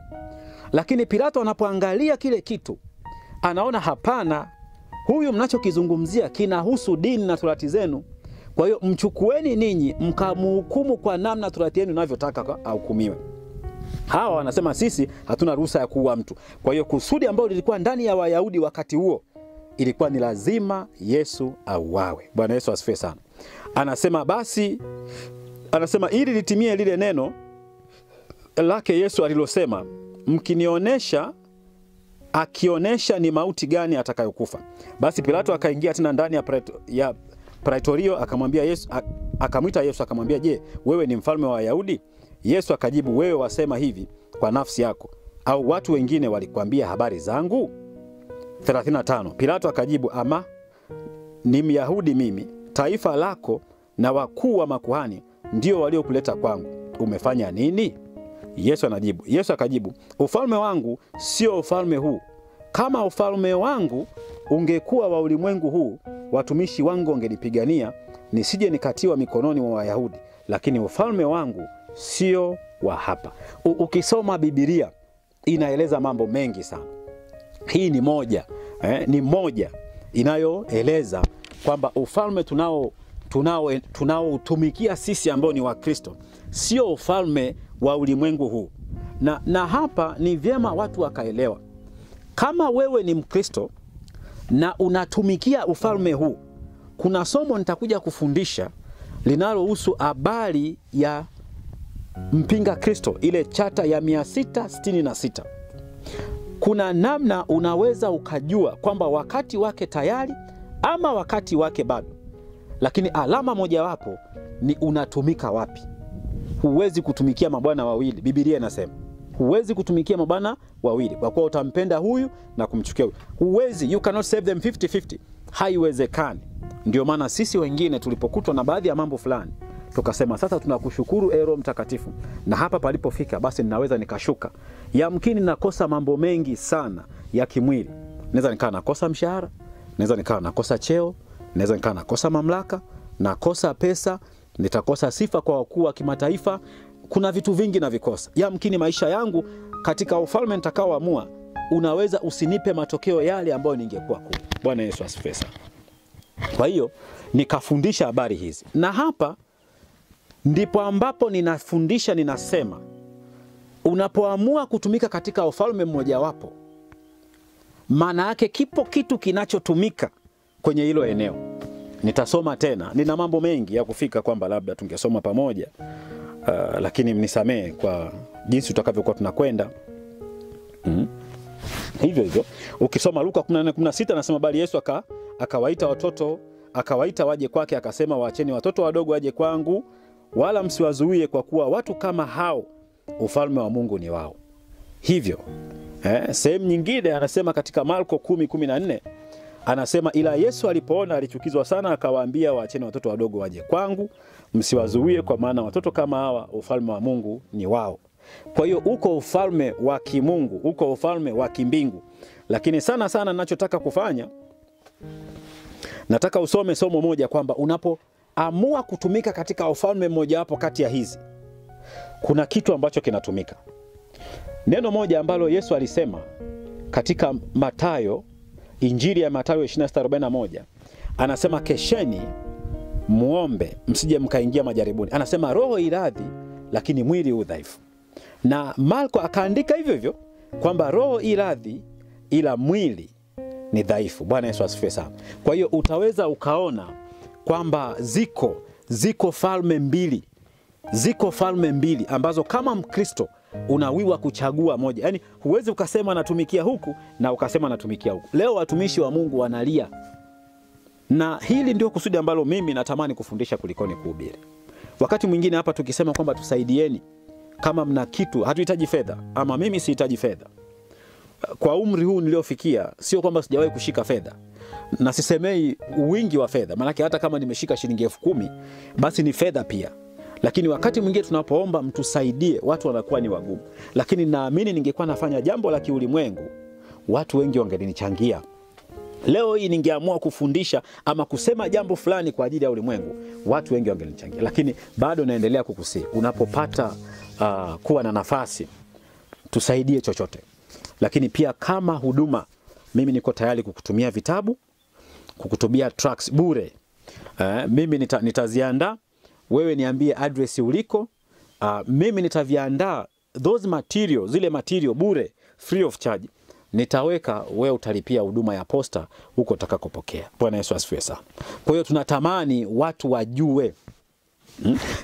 Lakini Pilato anapoangalia kile kitu, anaona hapana, huyu mnachokizungumzia kinahusu dini na torati zenu. Kwa hiyo mchukueni ninyi mkamhukumu kwa namna torati yenu inavyotaka ahukumiwe. Hawa wanasema sisi hatuna ruhusa ya kuua mtu. Kwa hiyo kusudi ambalo lilikuwa ndani ya Wayahudi wakati huo ilikuwa ni lazima Yesu auawe. Bwana Yesu asifiwe sana. Anasema ili litimie lile neno lake Yesu alilosema, mkinionyesha, akionesha ni mauti gani atakayokufa. Basi Pilato akaingia tena ndani ya Praitorio, akamwambia Yesu, akamwita Yesu akamwambia, je, wewe ni mfalme wa Wayahudi? Yesu akajibu, wewe wasema hivi kwa nafsi yako, au watu wengine walikwambia habari zangu? 35. Pilato akajibu, ama ni Myahudi mimi? Taifa lako na wakuu wa makuhani ndio waliokuleta kwangu. Umefanya nini? Yesu akajibu, ufalme wangu sio ufalme huu. Kama ufalme wangu ungekuwa wa ulimwengu huu, watumishi wangu wangenipigania nisije nikatiwa mikononi mwa Wayahudi, lakini ufalme wangu sio wa hapa. Ukisoma Biblia inaeleza mambo mengi sana. Hii ni moja inayoeleza kwamba ufalme tunaoutumikia sisi ambao ni Wakristo sio ufalme wa ulimwengu huu. Na hapa ni vyema watu wakaelewa, kama wewe ni Mkristo na unatumikia ufalme huu, kuna somo nitakuja kufundisha linalohusu habari ya mpinga Kristo, ile chata ya 666. Kuna namna unaweza ukajua kwamba wakati wake tayari ama wakati wake bado. Lakini alama mojawapo ni unatumika wapi. Huwezi kutumikia mabwana wawili. Biblia inasema huwezi kutumikia mabwana wawili, kwa kuwa utampenda huyu na kumchukia huyu. Huwezi, you cannot save them 50-50. Haiwezekani. Ndio maana sisi wengine tulipokutwa na baadhi ya mambo fulani, tukasema sasa tunakushukuru Roho Mtakatifu, na hapa palipofika basi ninaweza nikashuka. Yamkini nakosa mambo mengi sana ya kimwili. Naweza nikaa nakosa mshahara, naweza nikaa nakosa cheo, naweza nikaa nakosa mamlaka, nakosa pesa, nitakosa sifa kwa wakuu wa kimataifa. Kuna vitu vingi na vikosa. Yamkini maisha yangu katika ufalme nitakaoamua unaweza usinipe matokeo yale ambayo ningekuwa kuu. Bwana Yesu asifiwe sana. Kwa hiyo nikafundisha habari hizi. Na hapa ndipo ambapo ninafundisha, ninasema unapoamua kutumika katika ufalme mmoja wapo, maana yake kipo kitu kinachotumika kwenye hilo eneo. Nitasoma tena, nina mambo mengi ya kufika kwamba labda tungesoma pamoja, lakini mnisamee kwa jinsi tutakavyokuwa tunakwenda. Hivyo ukisoma Luka 14:16 anasema, bali Yesu akawaita watoto, akawaita waje kwake, akasema, waacheni watoto wadogo waje kwangu, wala msiwazuie, kwa kuwa watu kama hao ufalme wa Mungu ni wao. Hivyo sehemu nyingine anasema katika Marko 10:14 anasema, ila Yesu alipoona alichukizwa sana, akawaambia, waacheni watoto wadogo waje kwangu, msiwazuie, kwa maana watoto kama hawa ufalme wa Mungu ni wao. Kwa hiyo uko ufalme wa kimungu, uko ufalme wa kimbingu Lakini sana sana ninachotaka kufanya, nataka usome somo moja kwamba unapoamua kutumika katika ufalme mmoja wapo kati ya hizi, kuna kitu ambacho kinatumika. Neno moja ambalo Yesu alisema katika Mathayo, Injili ya Mathayo 26:41, anasema kesheni muombe msije mkaingia majaribuni. Anasema roho iradhi lakini mwili udhaifu. Na Marko akaandika hivyo hivyo kwamba roho iradhi ila mwili ni dhaifu. Bwana Yesu asifiwe sana. Kwa hiyo utaweza ukaona kwamba ziko falme mbili. Ziko falme mbili ambazo kama Mkristo unawiwa kuchagua moja. Yaani huwezi ukasema natumikia huku na ukasema natumikia huku. Leo watumishi wa Mungu wanalia. Na hili ndio kusudi ambalo mimi natamani kufundisha kulikoni kuhubiri. Wakati mwingine hapa tukisema kwamba tusaidieni kama mna kitu, hatuhitaji fedha, ama mimi sihitaji fedha. Kwa umri huu niliofikia, sio kwamba sijawahi kushika fedha. Na sisemei wingi wa fedha, maana hata kama nimeshika shilingi 10,000 basi ni fedha pia. Lakini wakati mwingine tunapoomba mtusaidie, watu wanakuwa ni wagumu. Lakini naamini ningekuwa nafanya jambo la kiulimwengu, watu wengi wangenichangia. Leo hii ningeamua kufundisha ama kusema jambo fulani kwa ajili ya ulimwengu, watu wengi wangenichangia. Lakini bado naendelea kukusihi, unapopata kuwa na nafasi, tusaidie chochote. Lakini pia kama huduma, mimi niko tayari kukutumia vitabu, kukutumia tracks bure. Mimi nitaziandaa, wewe niambie address uliko, mimi nitaviandaa those material, zile material bure, free of charge. Nitaweka, wewe utalipia huduma ya posta huko utakakopokea. Bwana Yesu asifiwe sana. Kwa hiyo tunatamani watu wajue.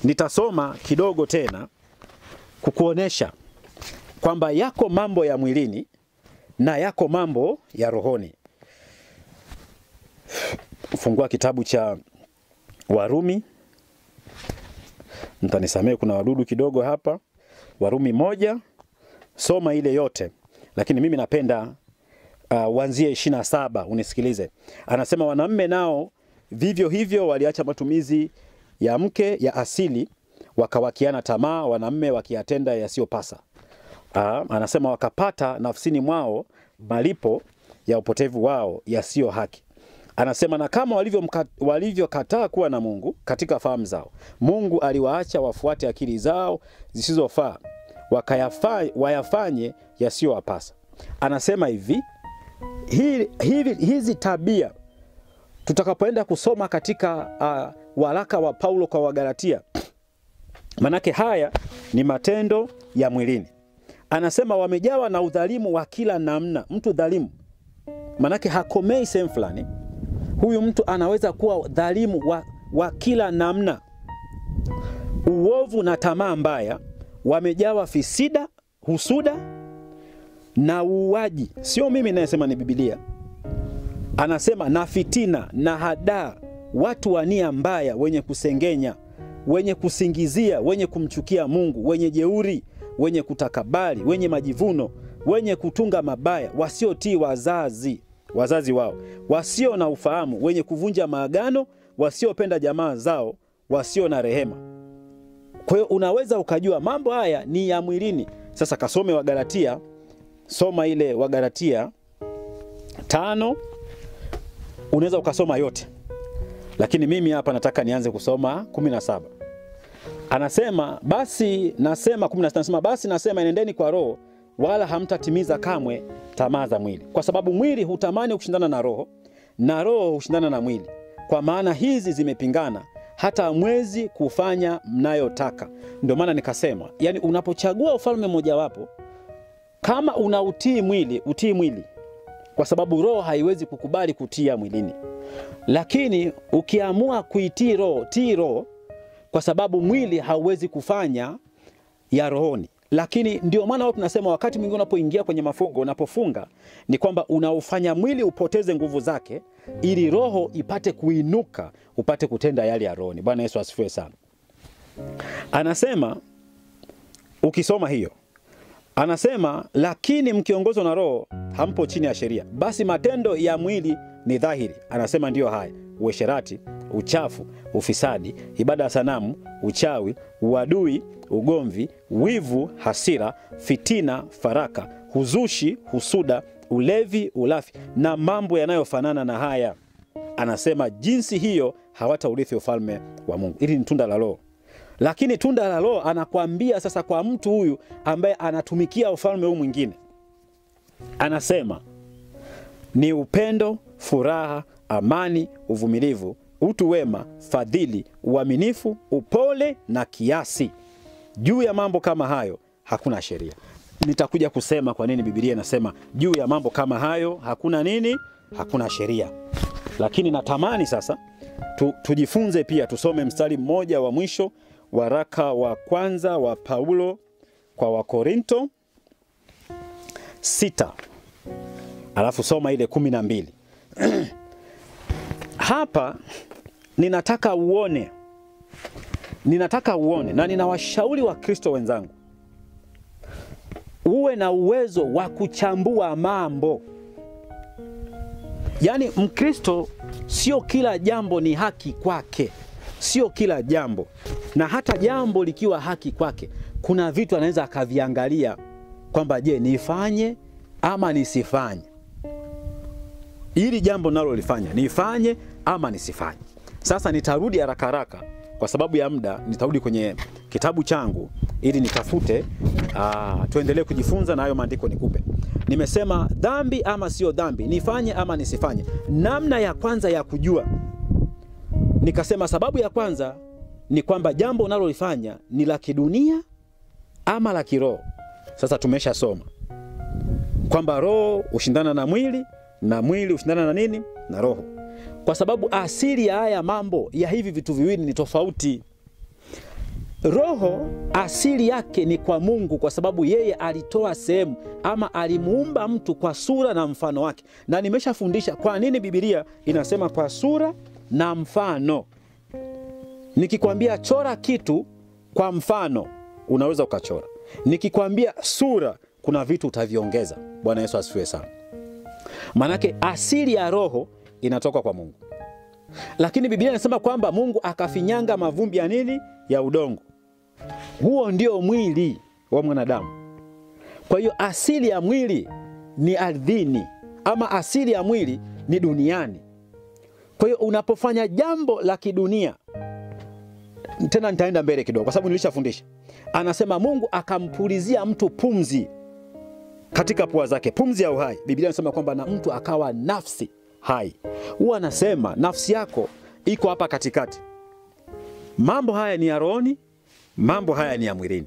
Nitasoma kidogo tena kukuonesha kwamba yako mambo ya mwilini na yako mambo ya rohoni. Fungua kitabu cha Warumi. Mtanisamehe kuna wadudu kidogo hapa. Warumi 1, soma ile yote. Lakini mimi napenda uanzie 27, unisikilize. Anasema wanaume nao vivyo hivyo waliacha matumizi ya mke ya asili, wakawakiana tamaa, wanaume wakiyatenda yasiyopasa. Anasema wakapata nafsini mwao malipo ya upotevu wao yasiyo haki. Anasema na kama walivyokataa kuwa na Mungu katika fahamu zao, Mungu aliwaacha wafuate akili zao zisizofaa, wayafanye yasiyowapasa. Anasema hizi tabia tutakapoenda kusoma katika waraka wa Paulo kwa Wagalatia, manake haya ni matendo ya mwilini. Anasema wamejawa na udhalimu wa kila namna. Mtu dhalimu manake hakomei sehemu fulani. Huyu mtu anaweza kuwa dhalimu wa kila namna. Uovu na tamaa mbaya, wamejawa fisida, husuda na uuaji. Sio mimi ninayesema, ni Biblia. Anasema na fitina na hadaa, watu wa nia mbaya, wenye kusengenya, wenye kusingizia, wenye kumchukia Mungu, wenye jeuri, wenye kutakabari, wenye majivuno, wenye kutunga mabaya, wasiotii wazazi wao, wasio na ufahamu, wenye kuvunja maagano, wasiopenda jamaa zao, wasio na rehema. Kwa hiyo unaweza ukajua mambo haya ni ya mwilini. Sasa kasome Wagalatia, soma ile Wagalatia 5, unaweza ukasoma yote. Lakini mimi hapa nataka nianze kusoma 17. Anasema basi nasema 16, anasema basi nasema enendeni kwa roho, wala hamtatimiza kamwe tamaa za mwili. Kwa sababu mwili hutamani kushindana na roho, na roho hushindana na mwili. Kwa maana hizi zimepingana, hata hamwezi kufanya mnayotaka. Ndio maana nikasema, yani unapochagua ufalme mmoja wapo, kama unautii mwili, utii mwili. Kwa sababu roho haiwezi kukubali kutia mwilini. Lakini ukiamua kuitii roho, tii roho, kwa sababu mwili hauwezi kufanya ya rohoni. Lakini ndio maana wao tunasema wakati mwingine unapoingia kwenye mafungo, unapofunga, ni kwamba unaufanya mwili upoteze nguvu zake ili roho ipate kuinuka, upate kutenda yale ya rohoni. Bwana Yesu asifiwe sana. Anasema ukisoma hiyo, anasema lakini mkiongozwa na roho hampo chini ya sheria. Basi matendo ya mwili ni dhahiri. Anasema ndiyo haya: uasherati, uchafu, ufisadi, ibada ya sanamu, uchawi, uadui, ugomvi, wivu, hasira, fitina, faraka, huzushi, husuda, ulevi, ulafi na mambo yanayofanana na haya. Anasema jinsi hiyo hawataurithi ufalme wa Mungu. Hili ni tunda la Roho. Lakini tunda la Roho anakuambia sasa kwa mtu huyu ambaye anatumikia ufalme huu mwingine. Anasema ni upendo, furaha, amani, uvumilivu, utu wema, fadhili, uaminifu, upole na kiasi. Juu ya mambo kama hayo hakuna sheria. Nitakuja kusema kwa nini Biblia inasema juu ya mambo kama hayo hakuna nini? Hakuna sheria. Lakini natamani sasa tujifunze pia, tusome mstari mmoja wa mwisho, waraka wa kwanza wa Paulo kwa Wakorinto 6. Alafu soma ile 12. Hapa ninataka uone na ninawashauri wa Kristo wenzangu, uwe na uwezo wa kuchambua mambo. Yaani Mkristo sio kila jambo ni haki kwake. Sio kila jambo. Na hata jambo likiwa haki kwake, kuna vitu anaweza akaviangalia kwamba je, nifanye ama nisifanye. Ili jambo nalo lifanya, nifanye ama nisifanye. Sasa nitarudi haraka kwa sababu ya muda, nitarudi kwenye kitabu changu ili nitafute tuendelee kujifunza na hayo maandiko nikupe. Nimesema dhambi ama sio dhambi, nifanye ama nisifanye. Namna ya kwanza ya kujua, nikasema sababu ya kwanza ni kwamba jambo unalolifanya ni la kidunia ama la kiroho. Sasa tumesha soma kwamba roho ushindana na mwili na mwili ushindana na nini? Na roho. Kwa sababu asili ya haya mambo ya hivi vitu viwili ni tofauti. Roho asili yake ni kwa Mungu, kwa sababu yeye alitoa sehemu ama alimuumba mtu kwa sura na mfano wake. Na nimeshafundisha kwa nini Biblia inasema kwa sura na mfano. Nikikwambia chora kitu kwa mfano, unaweza ukachora. Nikikwambia sura, kuna vitu utaviongeza. Bwana Yesu asifiwe sana. Manake asili ya roho inatoka kwa Mungu. Lakini Biblia inasema kwamba Mungu akafinyanga mavumbi ya nini? Ya udongo. Huo ndio mwili wa mwanadamu. Kwa hiyo asili ya mwili ni ardhini ama asili ya mwili ni duniani. Kwa hiyo unapofanya jambo la kidunia, tena nitaenda mbele kidogo kwa sababu nilishafundisha. Anasema Mungu akampulizia mtu pumzi katika pua zake, pumzi ya uhai. Biblia inasema kwamba na mtu akawa nafsi hai. Huwa anasema nafsi yako iko hapa katikati. Mambo haya ni ya rohoni, mambo haya ni ya mwilini.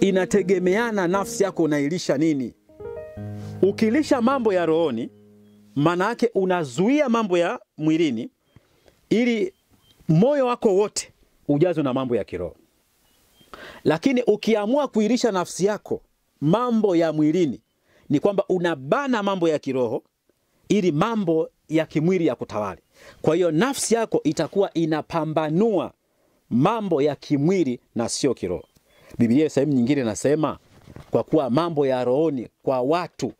Inategemeana nafsi yako unailisha nini. Ukilisha mambo ya rohoni, maana yake unazuia mambo ya mwilini ili moyo wako wote ujazwe na mambo ya kiroho. Lakini ukiamua kuilisha nafsi yako mambo ya mwilini, ni kwamba unabana mambo ya kiroho ili mambo ya kimwili ya kutawali. Kwa hiyo nafsi yako itakuwa inapambanua mambo ya kimwili na sio kiroho. Biblia sehemu nyingine inasema kwa kuwa mambo ya rohoni kwa watu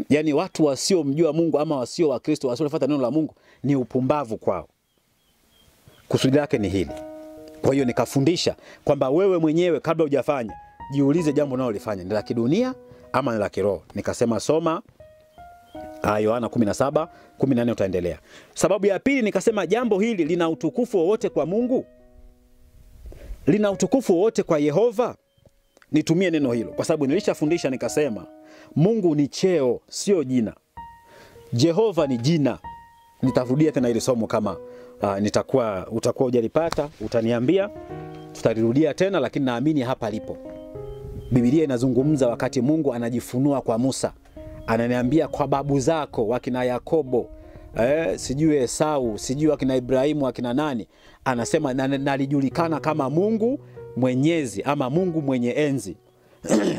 yani watu wasiomjua Mungu ama wasio wa Kristo, wasiofuata neno la Mungu, ni upumbavu kwao. Kusudi lake ni hili. Kwa hiyo nikafundisha kwamba wewe mwenyewe kabla hujafanya, jiulize jambo unalolifanya ni la kidunia ama ni la kiroho. Nikasema soma Yohana 17:14 utaendelea. Sababu ya pili nikasema jambo hili lina utukufu wowote kwa Mungu? Lina utukufu wowote kwa Yehova? Nitumie neno hilo kwa sababu nilishafundisha nikasema Mungu ni cheo, sio jina. Jehova ni jina. Nitarudia tena ile somo kama utakuwa hujalipata, utaniambia, tutalirudia tena, lakini naamini hapa lipo. Biblia inazungumza wakati Mungu anajifunua kwa Musa. Ananiambia kwa babu zako wakina Yakobo, sijui Esau, sijui wakina Ibrahimu, wakina nani. Anasema nalijulikana kama Mungu mwenyezi ama Mungu mwenye enzi.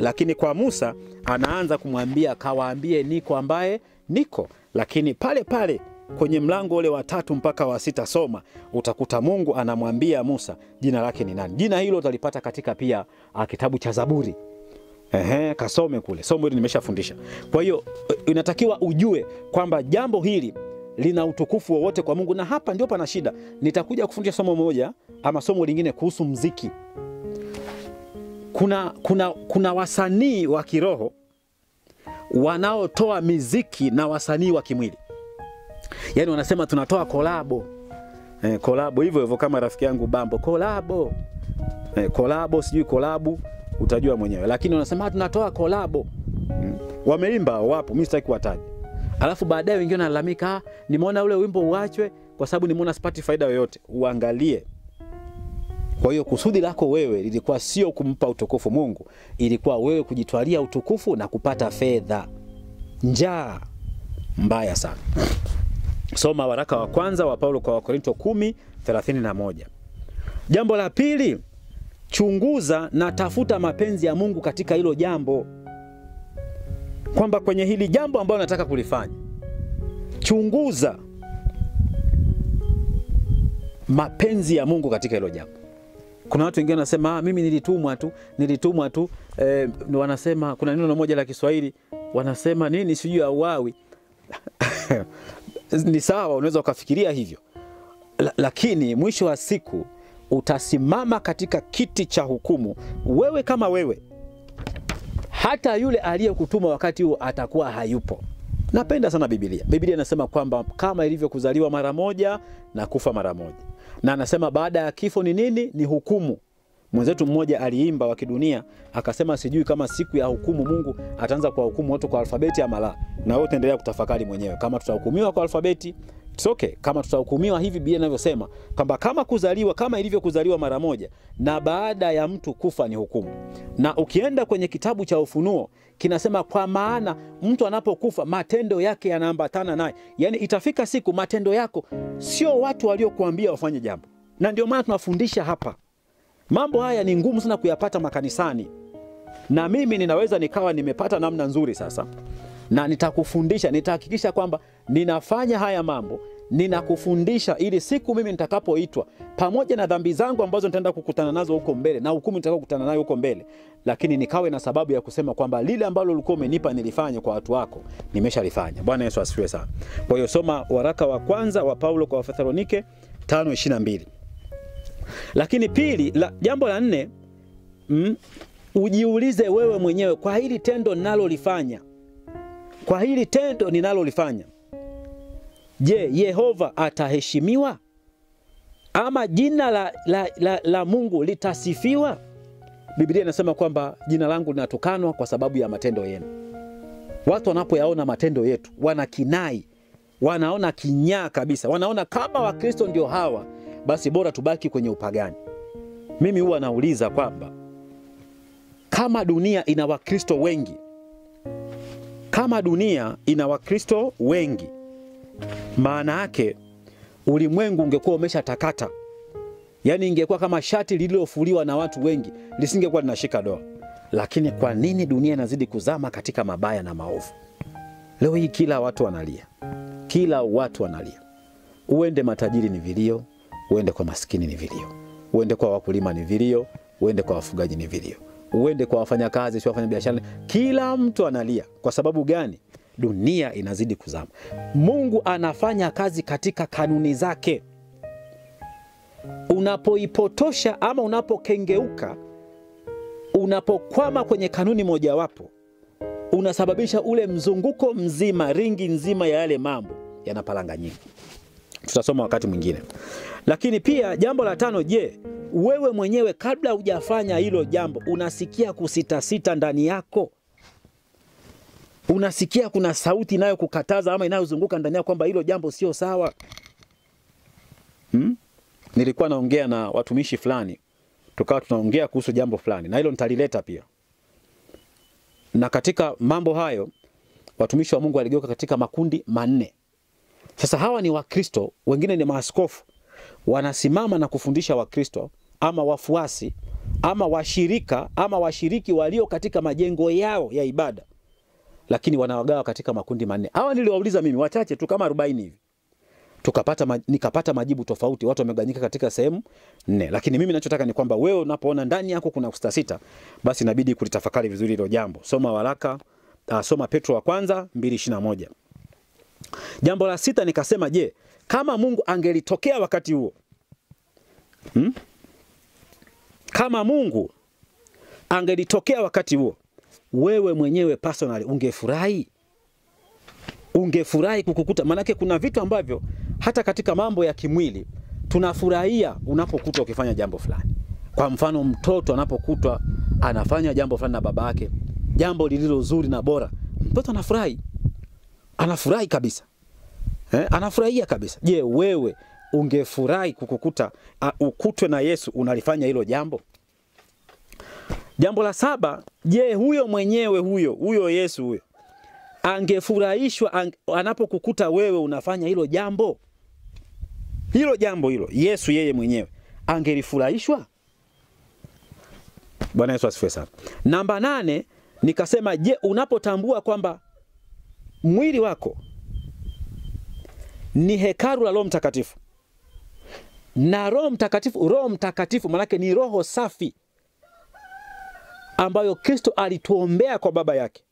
Lakini kwa Musa anaanza kumwambia kawaambie niko ambaye niko. Lakini pale pale kwenye mlango ule wa 3 mpaka wa 6 soma, utakuta Mungu anamwambia Musa jina lake ni nani. Jina hilo utalipata katika pia kitabu cha Zaburi. Kasome kule. Somo hili nimeshafundisha. Kwa hiyo inatakiwa ujue kwamba jambo hili lina utukufu wowote kwa Mungu, na hapa ndio pana shida. Nitakuja kufundisha somo moja ama somo lingine kuhusu muziki. Kuna wasanii wa kiroho wanaotoa miziki na wasanii wa kimwili. Yaani wanasema tunatoa kolabo. Kolabo hivyo hivyo kama rafiki yangu Bambo, kolabo. Kolabo sijui kolabu utajua mwenyewe. Lakini wanasema tunatoa kolabo. Wameimba wapo, mimi sitaki kuwataja. Alafu baadaye wengine wanalalamika, nimeona ule wimbo uachwe kwa sababu nimeona sipati faida yoyote. Uangalie. Kwa hiyo kusudi lako wewe lilikuwa sio kumpa utukufu Mungu, ilikuwa wewe kujitwalia utukufu na kupata fedha. Njaa mbaya sana. Soma waraka wa kwanza wa Paulo kwa Wakorinto 10:31. Jambo la pili, chunguza na tafuta mapenzi ya Mungu katika hilo jambo. Kwamba kwenye hili jambo ambalo nataka kulifanya, chunguza mapenzi ya Mungu katika hilo jambo. Kuna watu wengine wanasema mimi nilitumwa tu. Wanasema kuna neno moja la Kiswahili wanasema nini sijui auawi. Ni sawa, unaweza ukafikiria hivyo. Lakini mwisho wa siku utasimama katika kiti cha hukumu wewe kama wewe. Hata yule aliyekutuma wakati huo atakuwa hayupo. Napenda sana Biblia. Biblia inasema kwamba kama ilivyo kuzaliwa mara moja na kufa mara moja. Na anasema baada ya kifo ni nini? Ni hukumu. Mwenzetu mmoja aliimba wa kidunia akasema sijui kama siku ya hukumu Mungu ataanza kwa hukumu watu kwa alfabeti ama la. Na wewe utaendelea kutafakari mwenyewe kama tutahukumiwa kwa alfabeti. It's okay. Kama tutahukumiwa hivi Biblia inavyosema kwamba kama ilivyo kuzaliwa mara moja na baada ya mtu kufa ni hukumu. Na ukienda kwenye kitabu cha Ufunuo kinasema kwa maana mtu anapokufa matendo yake yanaambatana naye. Yaani itafika siku matendo yako sio watu waliokuambia wafanye jambo. Na ndio maana tunafundisha hapa. Mambo haya ni ngumu sana kuyapata makanisani. Na mimi ninaweza nikawa nimepata namna nzuri sasa. Na nitakufundisha, nitahakikisha kwamba ninafanya haya mambo, ninakufundisha ili siku mimi nitakapoitwa pamoja na dhambi zangu ambazo nitaenda kukutana nazo huko mbele na hukumu nitakao kukutana nayo huko mbele, lakini nikawe na sababu ya kusema kwamba lile ambalo ulikuwa umenipa nilifanye kwa watu wako, nimeshalifanya. Bwana Yesu asifiwe sana. Kwa hiyo soma waraka wa kwanza wa Paulo kwa Wathesalonike 5:22. Lakini pili, jambo la 4, ujiulize wewe mwenyewe kwa hili tendo ninalolifanya. Kwa hili tendo ninalolifanya, je, Yehova ataheshimiwa? Ama jina la Mungu litasifiwa? Biblia inasema kwamba jina langu linatukanwa kwa sababu ya matendo yenu. Watu wanapoyaona matendo yetu wanakinai, wanaona kinyaa kabisa, wanaona kama Wakristo ndio hawa, basi bora tubaki kwenye upagani. Mimi huwa nauliza kwamba kama dunia ina Wakristo wengi, maana yake ulimwengu ungekuwa umeshatakata. Yaani ingekuwa kama shati lililofuliwa na watu wengi, lisingekuwa linashika doa. Lakini kwa nini dunia inazidi kuzama katika mabaya na maovu? Leo hii kila watu wanalia. Uende matajiri ni vilio, uende kwa maskini ni vilio. Uende kwa wakulima ni vilio, uende kwa wafugaji ni vilio. Uende kwa wafanyakazi, sio wafanya biashara, kila mtu analia. Kwa sababu gani? Dunia inazidi kuzama. Mungu anafanya kazi katika kanuni zake. Unapoipotosha ama unapokengeuka, unapokwama kwenye kanuni mojawapo, unasababisha ule mzunguko mzima, ringi nzima ya yale mambo yanapalanganyika. Tutasoma wakati mwingine. Lakini pia jambo la 5, je, wewe mwenyewe kabla hujafanya hilo jambo unasikia kusitasita ndani yako? Unasikia kuna sauti inayokukataza ama inayozunguka ndani yako kwamba hilo jambo sio sawa? Nilikuwa naongea na watumishi fulani, tukawa tunaongea kuhusu jambo fulani, na hilo nitalileta pia. Na katika mambo hayo watumishi wa Mungu waligeuka katika makundi 4. Sasa hawa ni Wakristo, wengine ni maaskofu, wanasimama na kufundisha Wakristo ama wafuasi ama washirika ama washiriki walio katika majengo yao ya ibada, lakini wanawagawa katika makundi 4. Hawa niliwauliza mimi wachache tu kama 40 hivi. Nikapata majibu tofauti, watu wamegawanyika katika sehemu 4. Lakini mimi ninachotaka ni kwamba wewe unapoona ndani yako kuna kustasita, basi inabidi kulitafakari vizuri hilo jambo. Soma Petro wa kwanza 2:21. Jambo la 6 nikasema, je, kama Mungu angelitokea wakati huo? Kama Mungu angelitokea wakati huo, wewe mwenyewe personally ungefurahi? Ungefurahi kukukuta? Manake kuna vitu ambavyo hata katika mambo ya kimwili tunafurahia unapokutwa ukifanya jambo fulani. Kwa mfano, mtoto anapokutwa anafanya jambo fulani na baba yake, jambo lililo zuri na bora, mtoto anafurahi. Anafurahi kabisa. Anafurahia kabisa. Je, wewe ungefurahi kukukuta ukutwe na Yesu unalifanya hilo jambo? Jambo la 7, je, huyo mwenyewe huyo Yesu huyo angefurahishwa anapokukuta wewe unafanya hilo jambo? Hilo jambo Yesu yeye mwenyewe angelifurahishwa? Bwana Yesu asifiwe sana. Namba 8 nikasema, je, unapotambua kwamba mwili wako ni hekalu la Roho Mtakatifu, na Roho Mtakatifu manake ni roho safi ambayo Kristo alituombea kwa baba yake.